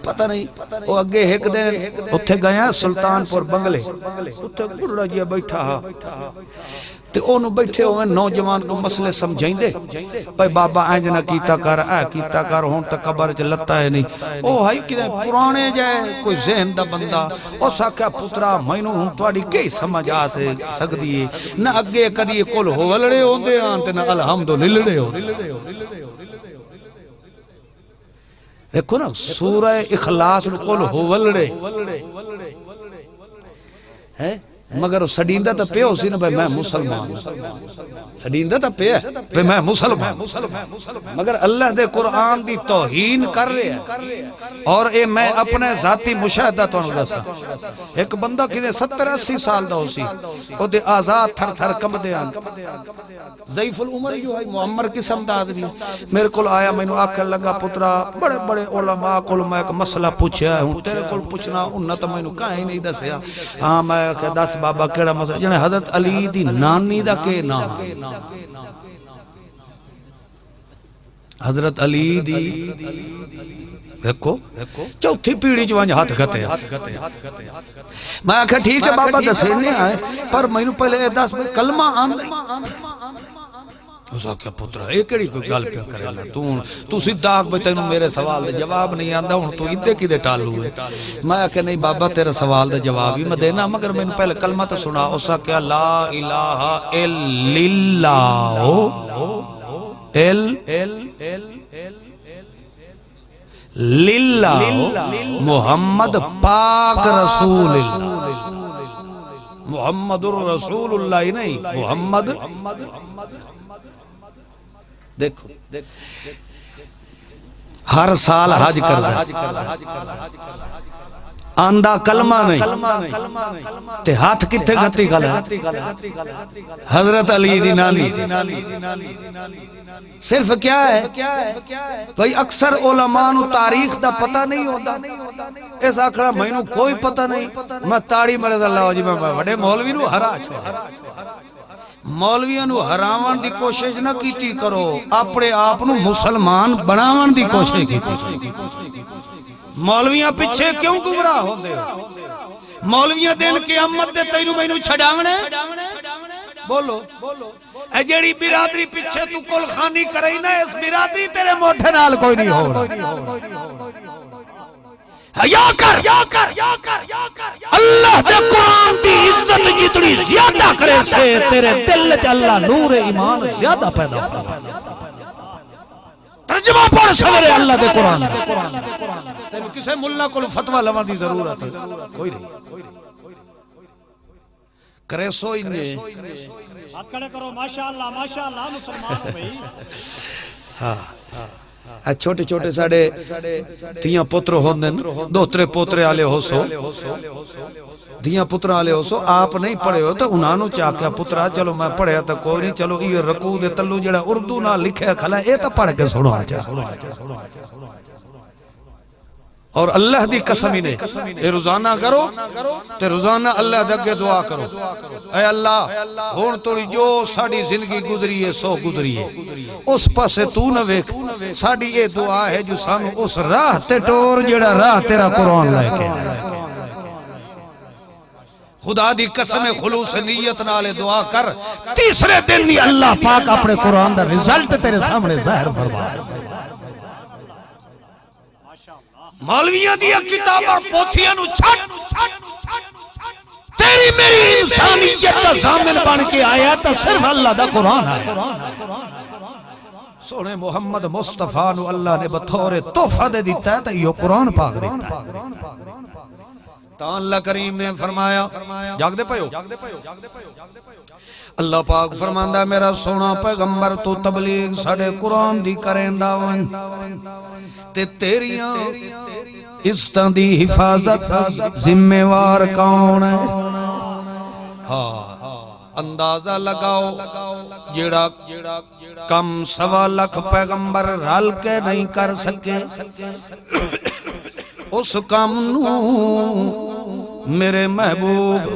پتہ نہیں وہ اگے ایک دن اتھے گیا سلطان پور بنگلے اتھے گرڑا جی بیٹھا ہا تے انہوں بیٹھے ہوئے نوجوان کو مسئلے سمجھائیں دے بھائی بابا اینج نہ کیتا کر ہون تا قبر چ لتا ہے نہیں او ہائی کدھے پرانے جائے کوئی ذہن دا بندہ او ساکھا پترا مینوں ہوں تواڈی کئی سمجھ آ سکدی ہے نہ اگے کدی کول ہولڑے ہوندے آن تے نہ الحمدللہ ہوندے دیکھو نا سورہ اخلاص کول ہولڑے ہے مگر سڈیندہ تا پہ ہو سی نا بھائی میں مسلمان سڈیندہ تا پہ ہے بھائی میں مسلمان مگر اللہ دے قرآن دی توہین کر رہے ہیں اور اے میں اپنے ذاتی مشاہدہ تو انہوں دسا ایک بندہ کدھے 70-80 سال دا ہو سی او دے آزاد تھر تھر کم دے آن ضعیف العمر جو ہے معمر قسم دا آدمی میرے کل آیا میں نے آکھر لگا پترا بڑے بڑے علماء کل میں ایک مسئلہ پوچھیا ہوں تیرے کل پوچھنا انہا تو میں نے کہا ہی نہیں دسیا ہاں میں کہ دس بابا کیڑا مسئلہ جنہیں حضرت علی دی نانی دا کے نام حضرت علی دی دیکھو چوتھی پیڑی جوانج ہاتھ گھتے میں آکھا ٹھیک ہے بابا دسے نہیں آئے پر میں نے پہلے دس کلمہ آن دے اس آکھا پترہ ایک کڑی کوئی گل کیا کرے اللہ تو صداق بھئی تینوں میرے سوال دے جواب نہیں آندہ ہوں تو ادھے کی دے ٹالو ہے میں آکھا نہیں بابا تیرے سوال دے جواب ہی میں دینا مگر میں نے پہلے کلمہ تو سنا اس آکھا لا الہ الا للہ محمد پاک رسول اللہ محمد الرسول اللہ نہیں محمد دیکھو ہر سال حج کر دیں آندہ کلمہ نہیں تے ہاتھ کتے گھتی گل ہے حضرت علی دی نانی صرف کیا ہے بھئی اکثر علماء نو تاریخ دا پتہ نہیں ہوتا اس آکھڑا میں نو کوئی پتہ نہیں میں تاڑی مرد اللہ جی میں بڑے مولوی نو ہرا چھوڑا مولویاں نو حرامن دی کوشش نہ کیتی کرو اپنے آپ نو مسلمان بناون دی کوشش کی مولویاں پچھے کیوں گمراہ ہو دے مولویاں دین قیامت دے تینو مینوں چھڈاونے بولو اے جیڑی برادری پچھے تو کل خانی کرئی نا اس برادری تیرے موٹھے نال کوئی نہیں ہو رہا یا کر اللہ دے قرآن دی عزت جتنی زیادہ کرے سے تیرے دل چ اللہ نور ایمان زیادہ پیدا ہوتا ترجمہ پڑھ سویرے اللہ دے قرآن تینو کسے ملہ کو فتوہ لوان دی ضرورت ہے کوئی نہیں کرے سو انہیں ہاتھ کھڑے کرو ماشاءاللہ مسلمان ہو بھئی چھوٹے چھوٹے ساڑے تیاں پتر ہوندن دوترے پوترے آلے ہو سو دیاں پتر آلے ہو سو آپ نہیں پڑھے ہو تو انہوں چاکیا پترا چلو میں پڑھیا تو کوئی نہیں چلو یہ رکوع دے تلو جڑا اردو نہ لکھے کھلا اے تو پڑھ کے سنو آچا اور اللہ دی قسم ہی نے اے روزانہ کرو تے روزانہ اللہ دے دعا کرو اے اللہ ہون توڑی جو ساڑی زندگی گزری ہے سو گزری ہے اس پاسے تو نہ ویک ساڑی اے دعا ہے جو سانو اس راہ تے ٹور جڑا راہ تیرا قرآن لے کے خدا دی قسم خلوص نیت نالے دعا کر تیسرے دن ہی اللہ پاک اپنے قرآن دا رزلٹ تیرے سامنے ظاہر فرما مولویاں دیا کتاب اور پوتھیاں نو چھٹ تیری میری انسانیت کا ضامن بن کے آیا تو صرف اللہ دا قرآن ہے سونے محمد مصطفیٰ نو اللہ نے بطور تحفہ دے دیتا ہے تو یہ قرآن پاک دیتا ہے تا اللہ کریم نے فرمایا جاگ دے پہو اللہ پاک فرماندہ میرا سونا پیغمبر تو تبلیغ ساڑے قرآن دی کریں داون تے تیریاں عزتاں دی حفاظت ذمہ وار کون ہے اندازہ لگاؤ جیڑا کم 1.25 لاکھ پیغمبر رل کے نہیں کر سکے اس کام نو میرے محبوب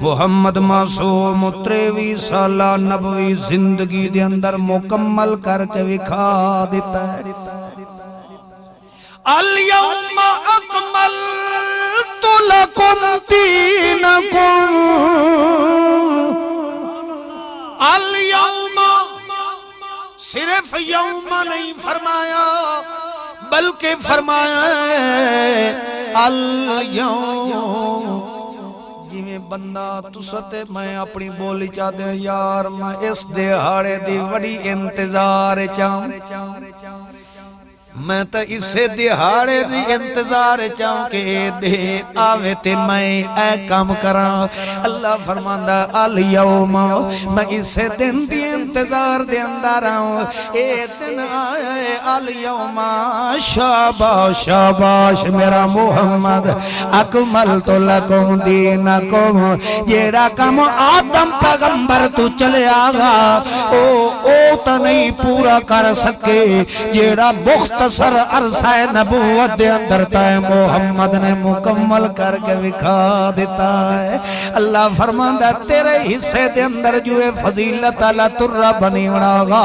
محمد معصوم 23 سالہ نبوی زندگی دے اندر مکمل کر کے وکھا دیتا ہے الیوم اکملت لکم دینکم الیوم صرف یوم نہیں فرمایا بلکہ فرمایا الیوم جی بندہ تستے میں اپنی بولی چاہتے ہیں یار میں اس دہاڑے دی بڑی انتظار چاہوں میں تا اسے دہاڑے دی انتظار چاہوں کہ دے آوے تے میں اے کام کرا اللہ فرماندہ الیوم میں اسے دن دی انتظار دے اندر آؤں اے دن آئے الیوم شاباش شاباش میرا محمد اکملت لکم دینکم جیڑا کام آدم پیغمبر تو چلے آگا او تا نہیں پورا کر سکے جیڑا مختصر عرصہ نبوت دے اندر تائے محمد نے مکمل کر کے وکھا دیتا ہے اللہ فرماندہ تیرے حصے دے اندر جو فضیلت اللہ ترہ بنی وناغا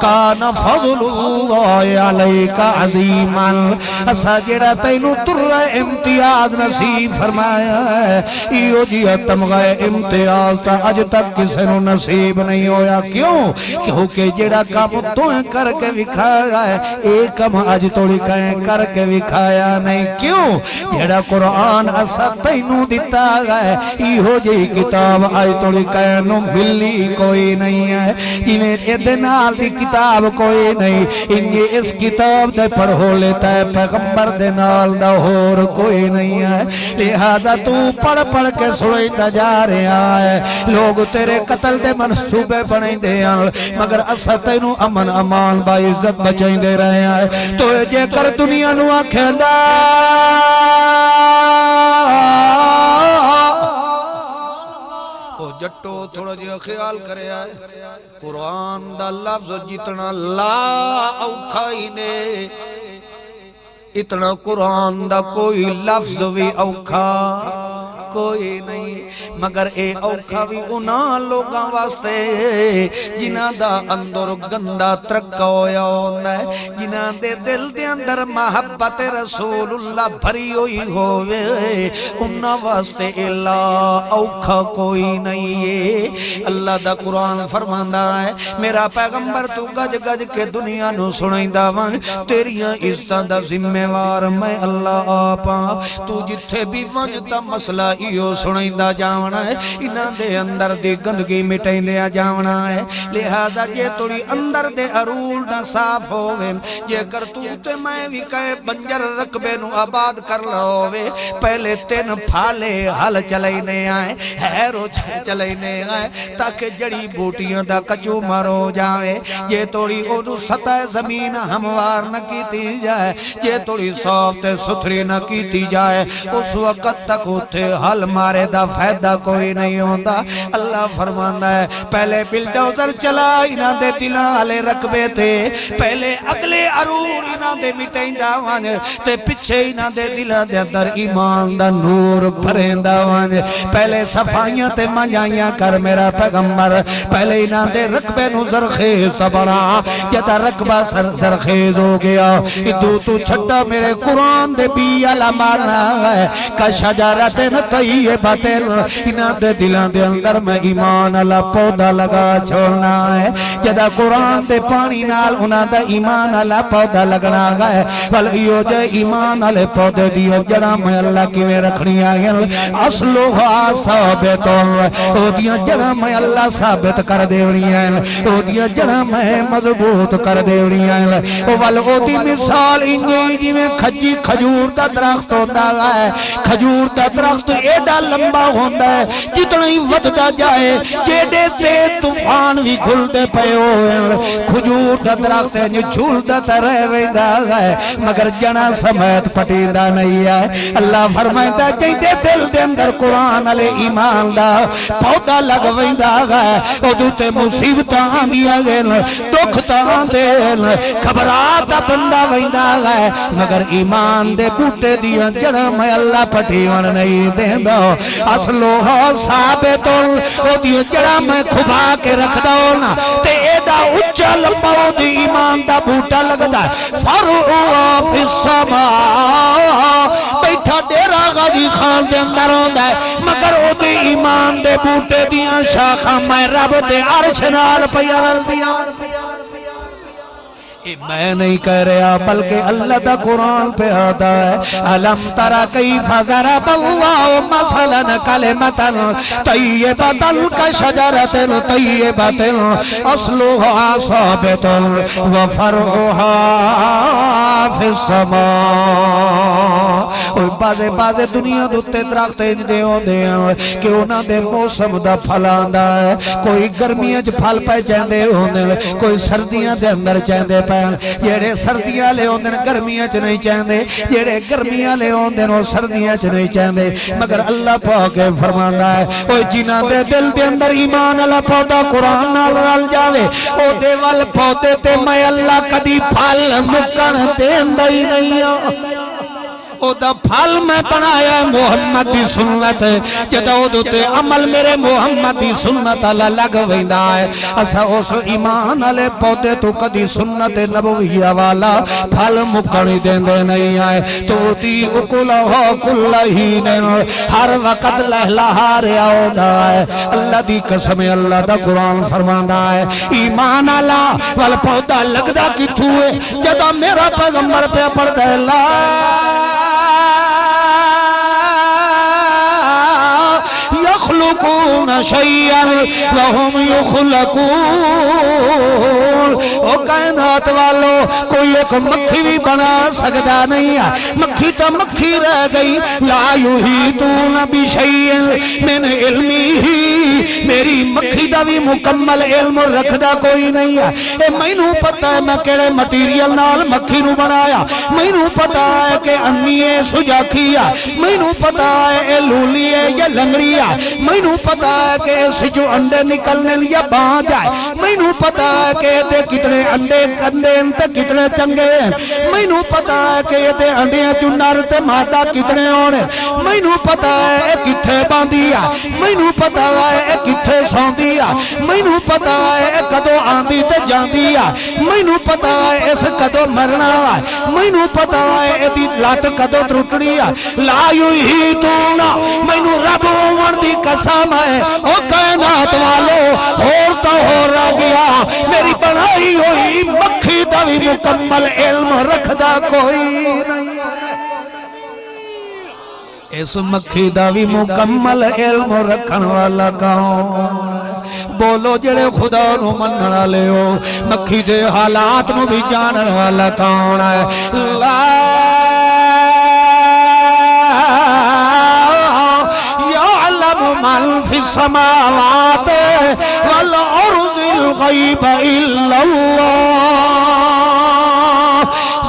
کان فضل اللہ علیکہ عظیماً اسا جڑا تینو ترہ امتیاز نصیب فرمایا ہے ایو جی تمغہ امتیاز تا اج تک کسے نو نصیب نہیں ہویا کیونکہ جڑا کام تو کر کے وکھایا ہے ایک ہم آج توڑی کہیں کر کے وکھایا نہیں کیوں جڑا قرآن اسا تینوں دیتا گئے ایہو جی کتاب آج توڑی کہیں نو ملی کوئی نہیں ہے انہیں ادنال دی کتاب کوئی نہیں انہیں اس کتاب دے پڑھو لیتا ہے پیغمبر دے نال دا اور کوئی نہیں ہے لہذا تو پڑھ پڑھ کے سڑی دا جا رہا ہے لوگ تیرے قتل دے منصوبے بنے دے مگر اسا تینوں امن امان با عزت بچائیں دے رہے ہیں تو جے کر دنیا نو آکھیندہ او جٹو تھوڑا جی خیال کرے آئے قرآن دا لفظ جتنا لا اوکھا ہی نے اتنا قرآن دا کوئی لفظ بھی اوکھا کوئی نہیں مگر اے اوکھا بھی انہاں لوگاں واسطے جنہاں دا اندر گندہ ترکہ ہویا ہوندہ ہے جنہاں دے دل دے اندر محبت رسول اللہ بھری ہوئی ہوئے انہاں واسطے لا اوکھا کوئی نہیں ہے اللہ دا قرآن فرماندہ ہے میرا پیغمبر تو گج گج کے دنیا نو سنائندہ ون تیریاں عزتاں دا ذمہ وار میں اللہ آپاں تو جتھے بھی ونجتا مسئلہ ایو سنائندہ جاونا ہے انہاں دے اندر دی گندگی مٹائندہ جاونا ہے لہذا جے توڑی اندر دے عرول نہ صاف ہوئے جے کرتوت میں بھی کہے بنجر رقبے نو آباد کر لوے پہلے تین پھالے حل چلائنے آئے حیرو چلائنے آئے تاکہ جڑی بوٹیاں دا کچو مرو جائے جے توڑی اونو سطح زمین ہموار نہ کیتی جائے جے توڑی صاف تے ستھری نہ کیتی جائے اس وقت تک اٹھے حل مارے دا فائدہ کوئی نہیں ہوتا اللہ فرمانا ہے پہلے بلڈوزر چلا انہاں دے دلاں والے رقبے تھے پہلے اگلے عرور انہاں دے مٹائندہ وانج تے پچھے انہاں دے دلاں دے اندر ایمان دا نور بھریندہ وانج پہلے صفائیاں تے منجائیاں کر میرا پیغمبر پہلے انہاں دے رقبے نو زرخیز تا بڑا جدہ رقبہ زرخیز ہو گیا ادو تو چھٹا میرے قرآن دے بیالا مارنا ہے کا شجارت طیبتن انہاں دے دلان دے اندر میں ایمان اللہ پودا لگا چھوڑنا ہے جدہ قرآن دے پانی نال انہاں دا ایمان اللہ پودا لگنا ہے ولیو جے ایمان اللہ پودے دیا جڑا میں اللہ کی میں رکھنی آگے اصلوہا ثابتن او دیا جڑا میں اللہ ثابت کر دیونی ہے او دیا جڑا میں مضبوط کر دیونی ہے او دی مثال انجی جی میں کھجی کھجور دا درخت ہوتا ہے کھجور دا درخت ایڈا لمبا ہوتا ہے جتنی ودتا جائے جیڈے تے طوفان بھی گھل دے پے ہوئے کھجور دا درخت ہے جھول دا ترے ویندہ ہے مگر جنا سمیت پٹیندہ نہیں ہے اللہ فرمائندہ جیدے دل دے اندر قرآن علی ایمان دا پودا لگ ویندہ ہے او دوتے مصیبتاں آنگیا گئن دکھتاں دین خبراتا بندہ ویندہ ہے مگر ایمان دے بوٹے دیا جڑا میں اللہ پٹھیون نہیں دیں دو اصلوہا ثابتن او دیا جڑا میں کھبا کے رکھ دونا تے ایڈا اچھا لمبا او دی ایمان دا بوٹا لگتا ہے فرعوا فی السماء بیٹھا ڈیرا غازی خان دے اندر ہوندہ ہے مگر او دی ایمان دے بوٹے دیا شاخہ میں رب دے عرش نال پیارل دیا میں نہیں کہہ رہا بلکہ اللہ دا قرآن پہ آتا ہے علم ترا کیف ضرب اللہ مثلا کلمتا طیبتا کشجرت طیبت اصلها ثابت وفرعها فی السماء بازے دنیا دوتے درخت دے ہوندے ہیں کہ انہاں دے موسم دا پھل آندا ہے کوئی گرمیاں چ پھل پے چاندے ہوندے کوئی سردیاں دے اندر چاندے پے جڑے سردیاں لے ہوندے گرمیاں چ نہیں چاندے جڑے گرمیاں لے ہوندے او سردیاں چ نہیں چاندے مگر اللہ پاک فرماندا ہے او جنہاں دے دل دے اندر ایمان اللہ پودا قرآن نال رل جاوے او دے ول پودے تے میں اللہ کدی پھل مکن دیندا ہی نہیں او دا پھل میں بنایا محمد دی سنت جدہ او دوتے عمل میرے محمد دی سنت اللہ لگ ویندہ ہے اسا اس ایمان علی پودے تو کدی سنت نبویہ والا پھل مکڑی دیندے نہیں آئے تو تی اکلہو کلہین ہر وقت لہلہا رہا ہوتا ہے اللہ دی قسم اللہ دا قرآن فرمانا ہے ایمان اللہ والا پودا لگدا کی تھوئے جدہ میرا پیغمبر پہ پڑھ دے يخلقون شيئا وهم يخلقون او کائنات والو کوئی ایک مکھی بھی بنا سکتا نہیں ہے مکھی تو مکھی رہ گئی لا یحیطون بشیء من علمہ میری مکھی دا بھی مکمل علم رکھدا کوئی نہیں ہے اے مینوں پتہ ہے میں کیڑے مٹیریل نال مکھی نو بنایا مینوں پتہ ہے کہ انی سجاکھی ہے مینوں پتہ ہے اے لولی ہے یا لنگڑی ہے مینوں پتہ ہے کہ اس جو انڈے نکلنے لیا باں جائے مینوں پتہ ہے کہ یہ کتنے انڈے انتے کتنے چنگے ہیں مینوں پتہ ہے کہ یہ انڈے جو نر تے مادہ کتنے ہونے مینوں پتہ ہے یہ کتھے باندھی ہے مینوں پتہ ہے یہ کتھے سوندھی ہے مینوں پتہ ہے یہ کدو آندھی تے جاندھی ہے مینوں پتہ ہے اس کدو مرنا ہے مینوں پتہ ہے یہ لات کدو ترٹنی ہے لا یحیطون مینوں رب ون دی قسم ہے او کائنات والو اور تو ہو رہ گیا میری بنائی ہوئی مکھی دا بھی مکمل علم رکھدا کوئی نہیں اس مکھی دا بھی مکمل علم رکھن والا کون؟ بولو جڑے خدا نو منن والے ہو مکھی دے حالات نو بھی جانن والا کون ہے؟ لا يعلم من في السماوات والأرض الغيب إلا الله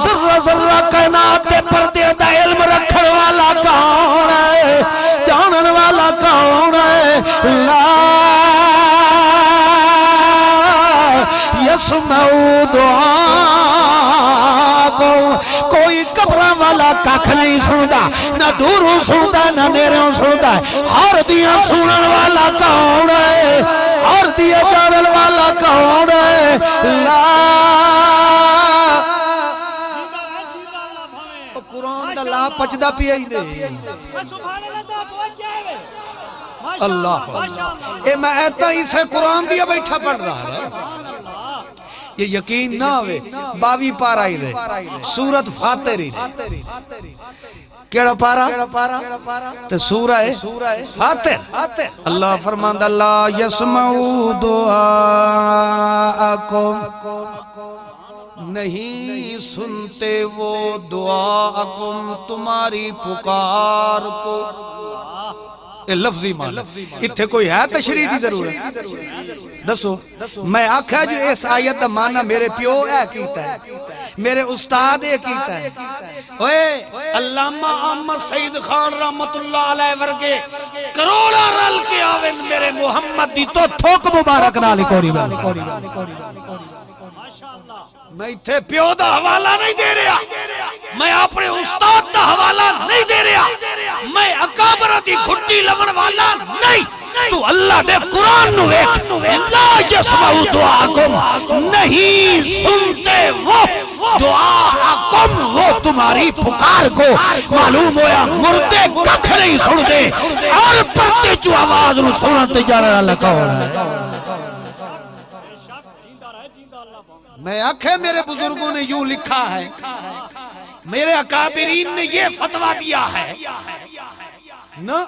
ذرہ ذرہ کائنات دے پردے دا علم رکھن والا کون ہے جانن والا کون ہے لا يسمع دعاءكم کوئی قبراں والا ککھ نہیں سندا نہ دوروں سندا نہ نیروں سندا ہر دیاں سنن والا کون ہے ہر دیاں جانن والا کون ہے لا قرآن دا لا پچدا پیا ہی دے سبحان اللہ تو پہنچ جائے اللہ اے میں ایتا ہی سے قرآن دیا بیٹھا پڑھ رہا ہے یہ یقین نہ ہوئے 22 پارا ہی رہے سورت فاتر ہی رہے کیڑا پارا تے سورہ فاتر اللہ فرماندہ لا یسمعو دعاءکم نہیں سنتے وہ دعاءکم تمہاری پکار کو یہ لفظی معنی اتھے کوئی ہے تشریح دی ضرورت دسو میں آکھا جو اس آیت دا معنی میرے پیو ہے کیتا ہے میرے استاد ہے کیتا ہے اوے علامہ احمد سعید خان رحمت اللہ علیہ ورگے کروڑا رل کے آوین میرے محمد دی تو تھوک مبارک نالی کوری بھائی میں اتھے پیو دا حوالہ نہیں دے رہا میں اپنے استاد دا حوالہ نہیں دے رہا میں اکابر دی گھٹی لگن والا نہیں تو اللہ دے قرآن نو ایک لا یسمعو دعاکم نہیں سنتے وہ دعاکم وہ تمہاری پکار کو معلوم ہویا مردے ککھ نہیں سنتے اور پرتے جو آواز نو سنتے جانا اللہ کون ہے میں آنکھیں میرے بزرگوں نے یوں لکھا ہے میرے اکابرین نے یہ فتوہ دیا ہے نا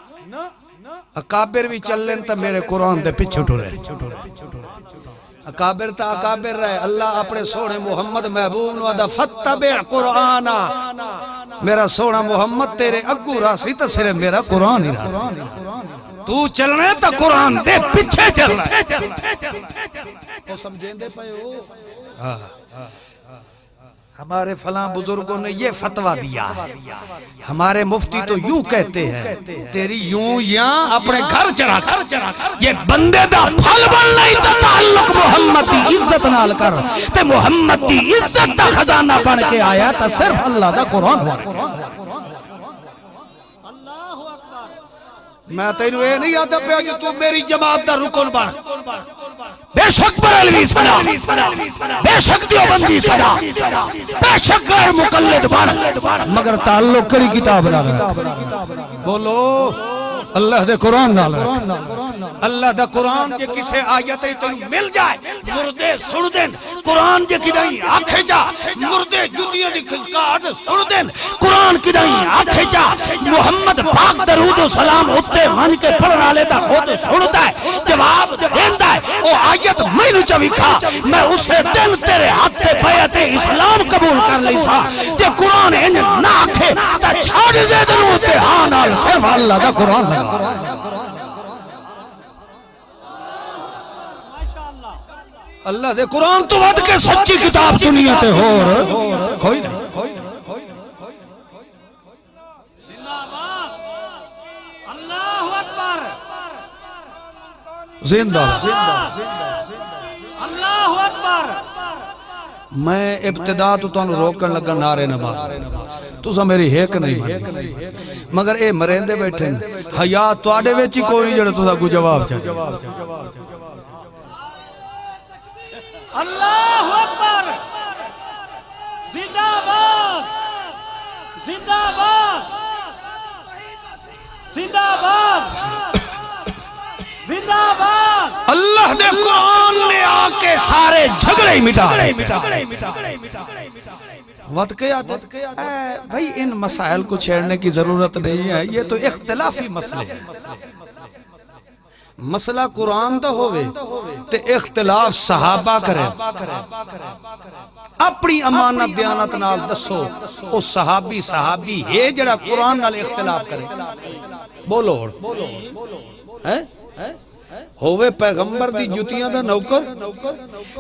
اکابر بھی چل لیں تا میرے قرآن دے پچھو ٹھو رہے اکابر تا اکابر رہے اللہ اپنے سوڑے محمد محبوب نو دا فتبع قرآنا میرا سوڑا محمد تیرے اگو راسی تا صرف میرا قرآن ہی راسی تو چلنے تا قرآن دے پچھے چل رہے تو سمجھیں دے پہے ہو ہمارے فلاں بزرگوں نے یہ فتوہ دیا ہے ہمارے مفتی تو یوں کہتے ہیں تیری یوں یاں اپنے گھر چرا کر یہ بندے دا پھل بن نہیں تا تعلق محمد دی عزت نال کر تے محمد دی عزت دا خزانہ بن کے آیا تا صرف اللہ دا قرآن ہوا میں تینو اے نہیں آتا پہ جو تو میری جماعت دا رکن بن بے شک بریلوی صدا بے شک دیوبندی صدا بے شک غیر مقلد بن مگر تعلق کری کتاب نہ بولو اللہ دے قرآن نال اللہ دا قرآن جے کسے آیتیں تو مل جائے مردے سن دین قرآن جے کدائیں آکھے جا مردے جدیاں دی کھسکاٹ سن دین قرآن کدائیں آکھے جا محمد پاک درود و سلام اتے من کے پڑھنا لیتا خود سنتا ہے جواب دیندہ ہے او آیت میں نو چوکھا میں اسے دن تیرے ہاتھ تے بیعت اسلام قبول کر لیسا جے قرآن انج نہ آکھے تا چھاڑ دے درود تے آنال صرف اللہ دا قرآن لگا اللہ دے قرآن تو ود کے سچی کتاب دنیا تے ہو کوئی نہیں اللہ اکبر زندہ اللہ اکبر میں ابتدا تو تانو روکن لگا نعرے نبا تسا میری ہیک نہیں مگر اے مرندے بیٹھے حیا تواڈے وچ ہی کوئی جڑا تسا کو جواب چاہے اللہ اکبر زندہ باد زندہ باد زندہ باد زندہ باد اللہ دے قرآن نے آکے سارے جھگڑے مٹا وقت کے آتے بھائی ان مسائل کو چھیڑنے کی ضرورت نہیں ہے، یہ تو اختلافی مسئلے ہیں۔ مسئلہ قرآن دا ہوئے تے اختلاف صحابہ کرے، اپنی امانت دیانت نال دسو او صحابی ہے جڑا قرآن نال اختلاف کرے، بولو ہوئے پیغمبر دی جتیاں دا نوکر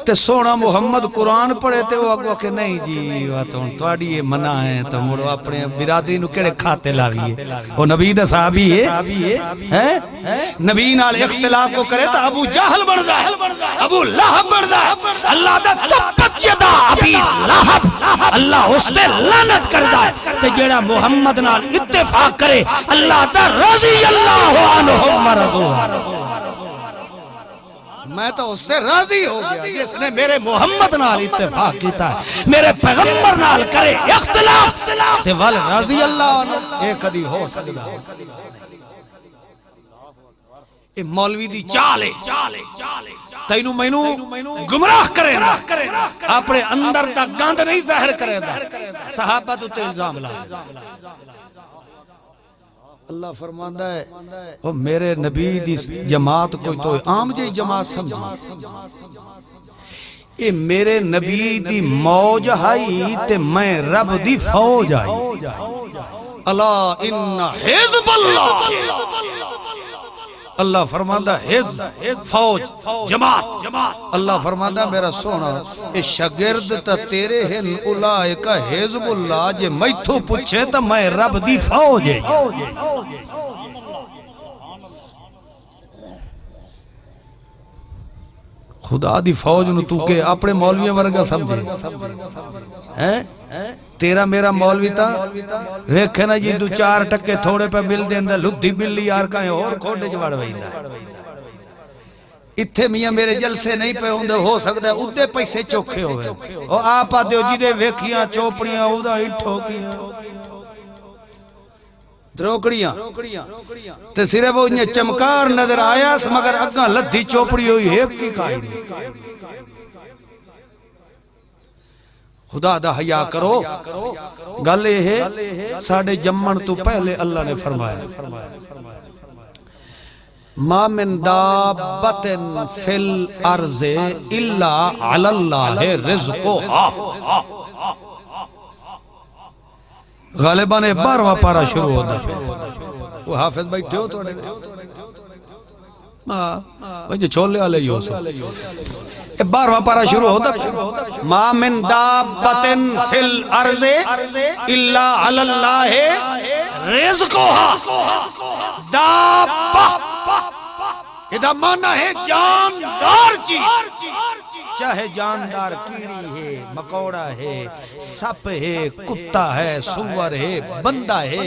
تے سونا محمد قرآن پڑھے تے وہ اگو کہ نہیں جی توڑی یہ منع ہے تو مڑو اپنے برادری نو کڑے کھاتے لاویے، وہ نبی دا صحابی ہے، نبی نال اختلاف کو کرے تو ابو جہل بڑھدا ہے، ابو لہب بڑھدا ہے، اللہ دا تبت یدا ابی لہب، اللہ اس تے لعنت کردا ہے تے جیڑا محمد نال اتفاق کرے اللہ دا رضی اللہ عنہم ورضوا، میں تو اس سے راضی ہو گیا جس نے میرے محمد نال اتفاق کیتا ہے، میرے پیغمبر نال کرے اختلاف تے ول رضی اللہ عنہ، اے کدی ہو سکدا؟ اے مولوی دی چال ہے، تینوں مینوں گمراہ کرے نا، اپنے اندر دا گند نہیں ظاہر کرے دا، صحابہ تو الزام لا۔ اللہ فرماندا ہے او میرے نبی دی جماعت کوئی تو عام جی جماعت سمجھی، اے میرے نبی دی موج آئی تے میں رب دی فوج آئی، الا ان حزب اللہ، اللہ فرماندا حزب فوج جماعت، اللہ فرماندا میرا سونا اے شاگرد تا تیرے ہیں اولئک حزب اللہ، جے میتھوں پوچھے تا میں رب دی فوج ہے۔ خدا دی فوج نو تو کہ اپنے مولویوں ورگا سمجھے، تیرا میرا مولوی تا ویکھے نا جی دو چار ٹکے تھوڑے پہ مل دیندہ لدھی بلی یار کہیں اور کھوڑے جوڑ ویندہ، اتھے میاں میرے جلسے نہیں پہ ہوندے، ہو سکتا ہے ادھے پیسے چوکھے ہوئے، اور آپ آتے ہو جیدے ویکھیاں چوپڑیاں ادھا اٹھو کیاں دروکڑیاں تے صرف وہ انہیں چمکار نظر آیا مگر اگاں لدھی چوپڑی ہوئی ایک کی کھائی نہیں۔ خدا دا حیا کرو، گل یہ ہے ساڑھے جمن تو پہلے اللہ نے فرمایا ما من دابت فی الارض الا علی اللہ رزقها، غالباً 12واں پارا شروع ہوتا ہے، وہ حافظ بیٹھے ہو تو جو چھولے والے ہی ہو سکتے، 12واں پارا شروع ہوتا ہے ما من دابت فی الارض الا علی اللہ رزقها، دابہ ادھا مانا ہے جاندار چیز، چاہے جاندار کیڑی ہے، مکوڑا ہے، سپ ہے، کتا ہے، سور ہے، بندہ ہے،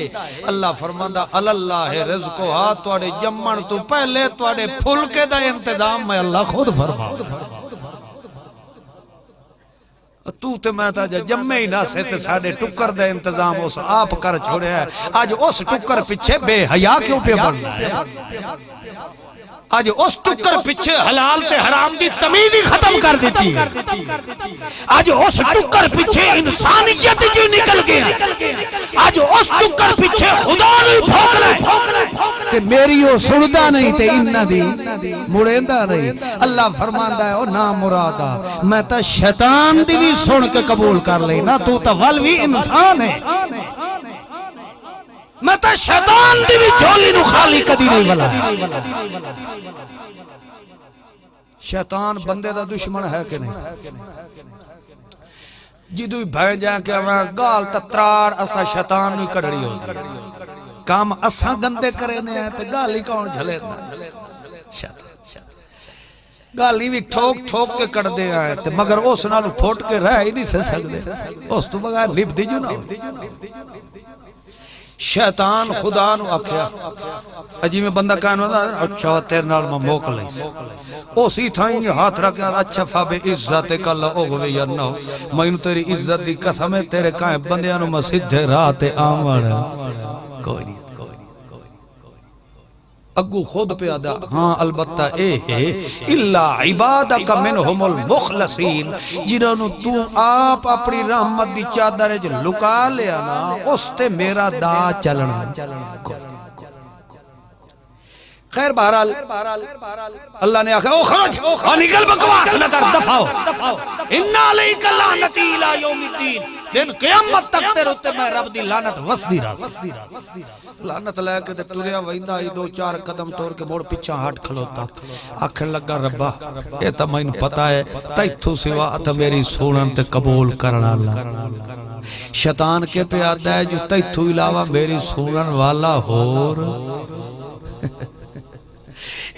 اللہ فرماندہ اللہ رزقها، توڑے جمن تو پہلے توڑے پھلکے دا انتظام میں اللہ خود فرما، تو تے میں تا جمعے ہی نہ سے تے ساڑے ٹکر دے انتظام اس آپ کر چھوڑے ہے، آج اس ٹکر پچھے بے حیا کیوں پہ بڑھنا ہے، آج اس ٹکر پچھے حلال تے حرام دی تمیزی ختم کر دیتی ہے، آج اس ٹکر پچھے انسانیت جو نکل گیا، آج اس ٹکر پچھے خدا نہیں بھوک رہے کہ میری وہ سردہ نہیں تے انہ دی مڑیندہ نہیں، اللہ فرماندہ ہے او نا مرادہ میں تا شیطان دی بھی سن کے قبول کر لینا، تو تا ولوی انسان ہے، میں تا شیطان دی بھی جھولی نو خالی کدی نہیں بلا، شیطان بندے دا دشمن ہے کہ نہیں، جدو ہی بھائیں جائیں کہ گال تترار اسا شیطان نہیں کڑڑی ہوتی، کام اسا گندے کرے نہیں ہے تو گالی کون جھلے دا، شیطان گالی بھی ٹھوک ٹھوک کے کڑ دے آئے تھے مگر اس نالو پھوٹ کے رہ ہی نہیں سے سکتے، اس تو بغیر لپ دی جو نہ ہو، شیطان خدا نو آکھیا اجی میں بندہ کہنا اچھا تیر نال میں موک لیس اسی تھائیں ہاتھ رکھا اچھا فابے عزت کل اوگوے یا نو میں انہوں تیری عزت دی قسم ہے تیرے کائیں بندیاں میں سدھے راہ تے آمڑ کوئی نہیں اگو خود پہ ادا ہاں البتہ اے ہے الا عبادک منہم المخلصین جنہوں نے تو آپ اپنی رحمت دی چادر وچ لکا لیا نا اس تے میرا دا چلنا خیر بہرحال اللہ نے آخر او خرج اور نکل بکواس نہ کر دفع ہو ان علیک لعنتی الی یوم الدین دن قیامت تک تیرے تے میں رب دی لعنت وسدی رہی لعنت لے کے تے ٹریا ویندا ای دو چار قدم ٹور کے موڑ پیچھے ہٹ کھلوتا آکھن لگا ربا اے تے مینوں پتہ ہے تیتھوں سوا تے میری سنن تے قبول کرنا اللہ شیطان کے پہ آتا ہے جو تیتھوں علاوہ میری سنن والا ہور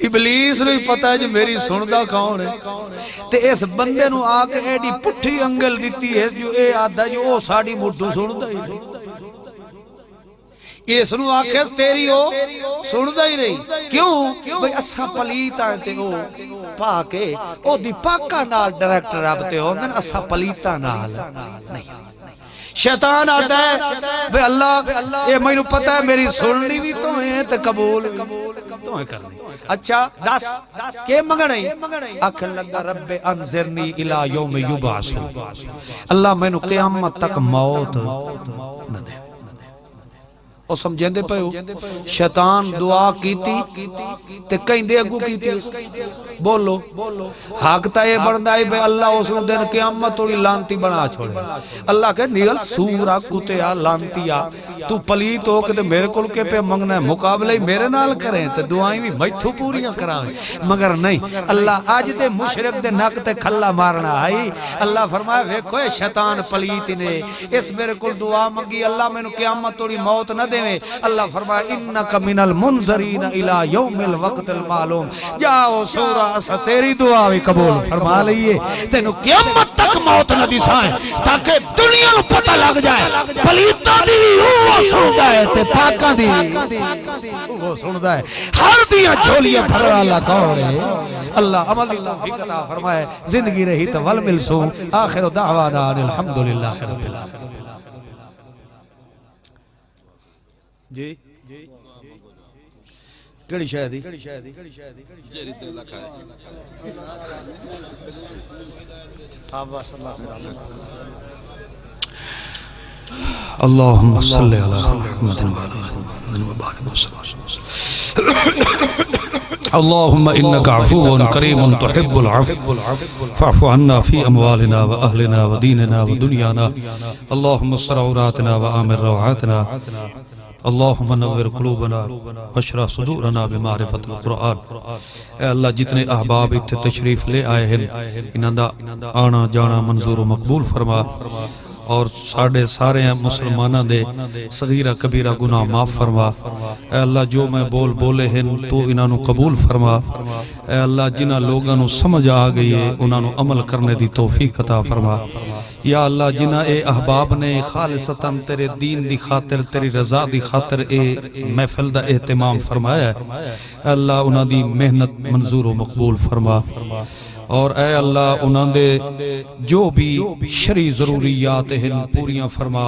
ابلیس نے پتہ ہے جو میری سندا کون ہے تے اس بندے نو آ کے ایڈی پٹھی انگل دیتی ہے جو اے آدھا جو او ساڑی مڈو سندا ہی اس نو آکھے تیری او سندا ہی نہیں کیوں بھئی اساں پلیتا تے او پاکے او دی پاکا نال ڈائریکٹر رابطے ہوندے اساں پلیتا نال نہیں شیطان آتا ہے بے اللہ یہ مجھے پتہ ہے میری سننی بھی تو ہیں تے قبول تو ہیں کرنی اچھا دس کہ منگنی آکھن لگا رب انذرنی الی یوم یبعثون اللہ میں نو قیامت تک موت نہ دے او سمجھیں دے پہو شیطان دعا کیتی تے کہیں دے اگو کیتی بولو حق تا یہ بڑھنا ہے بے اللہ اس نے دن قیامت توڑی لانتی بنا چھوڑے اللہ کہ نیل سورا کتیا لانتیا تو پلیت ہو کہ تے میرے کل کے پہ منگنا ہے مقابلہ ہی میرے نال کریں تے دعائیں بھی میتھو پوریاں کرائیں مگر نہیں اللہ آج دے مشرک دے نک تے کھلا مارنا آئی اللہ فرمائے ویکھو اے شیطان پلیت نے اس میرے کل دعا منگی اللہ میں نو قیامت توڑی موت نہ دے اللہ فرمائے انکا من المنظرین الى یوم الوقت المعلوم جاؤ سورہ اسا تیری دعا بھی قبول فرما لئیے تینو قیامت تک موت نہ دیسائیں تاکہ دنیا نو پتہ لگ جائے پلیتا دی وہ سندا ہے تے پاکاں دی وہ سندا ہے ہر دیاں جھولیاں بھر والا کون ہے اللہ عمل دی توفیق عطا فرمائے زندگی رہی تو ول ملسو آخر دعوانا الحمدللہ رب العالمین جی کیڑی شاید دی اللہم صلی علی محمد وبارک وسلم اللہم انکا عفو کریم تحب العفو فاعف عنا فی اموالنا و اہلنا و دیننا و دنیانا اللہم استر عوراتنا و آمن روعاتنا اللہم نور قلوبنا واشرح صدورنا بمعرفت القرآن اے اللہ جتنے احباب اتھے تشریف لے آئے ہیں انہاں دا آنا جانا منظور و مقبول فرما اور سارے مسلمانہ دے صغیرہ کبیرہ گناہ معاف فرما اے اللہ جو میں بولے ہیں تو انہاں نو قبول فرما اے اللہ جنہاں لوگاں نو سمجھ آ گئی ہے انہاں نو عمل کرنے دی توفیق عطا فرما یا اللہ جنہاں اے احباب نے خالصتاً تیرے دین دی خاطر تیری رضا دی خاطر اے محفل دا اہتمام فرمایا ہے اے اللہ انہاں دی محنت منظور و مقبول فرما اور اے اللہ انہاں دے جو بھی شرعی ضروریات ہیں پوریاں فرما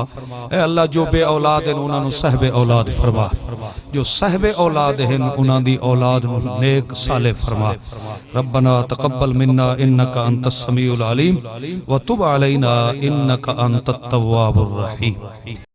اے اللہ جو بے اولاد ہیں انہاں نو صاحب اولاد فرما جو صاحب اولاد ہیں انہاں دی اولاد نو نیک صالح فرما ربنا تقبل منا انکا انت السمیع العلیم وتب علینا انکا انت التواب الرحیم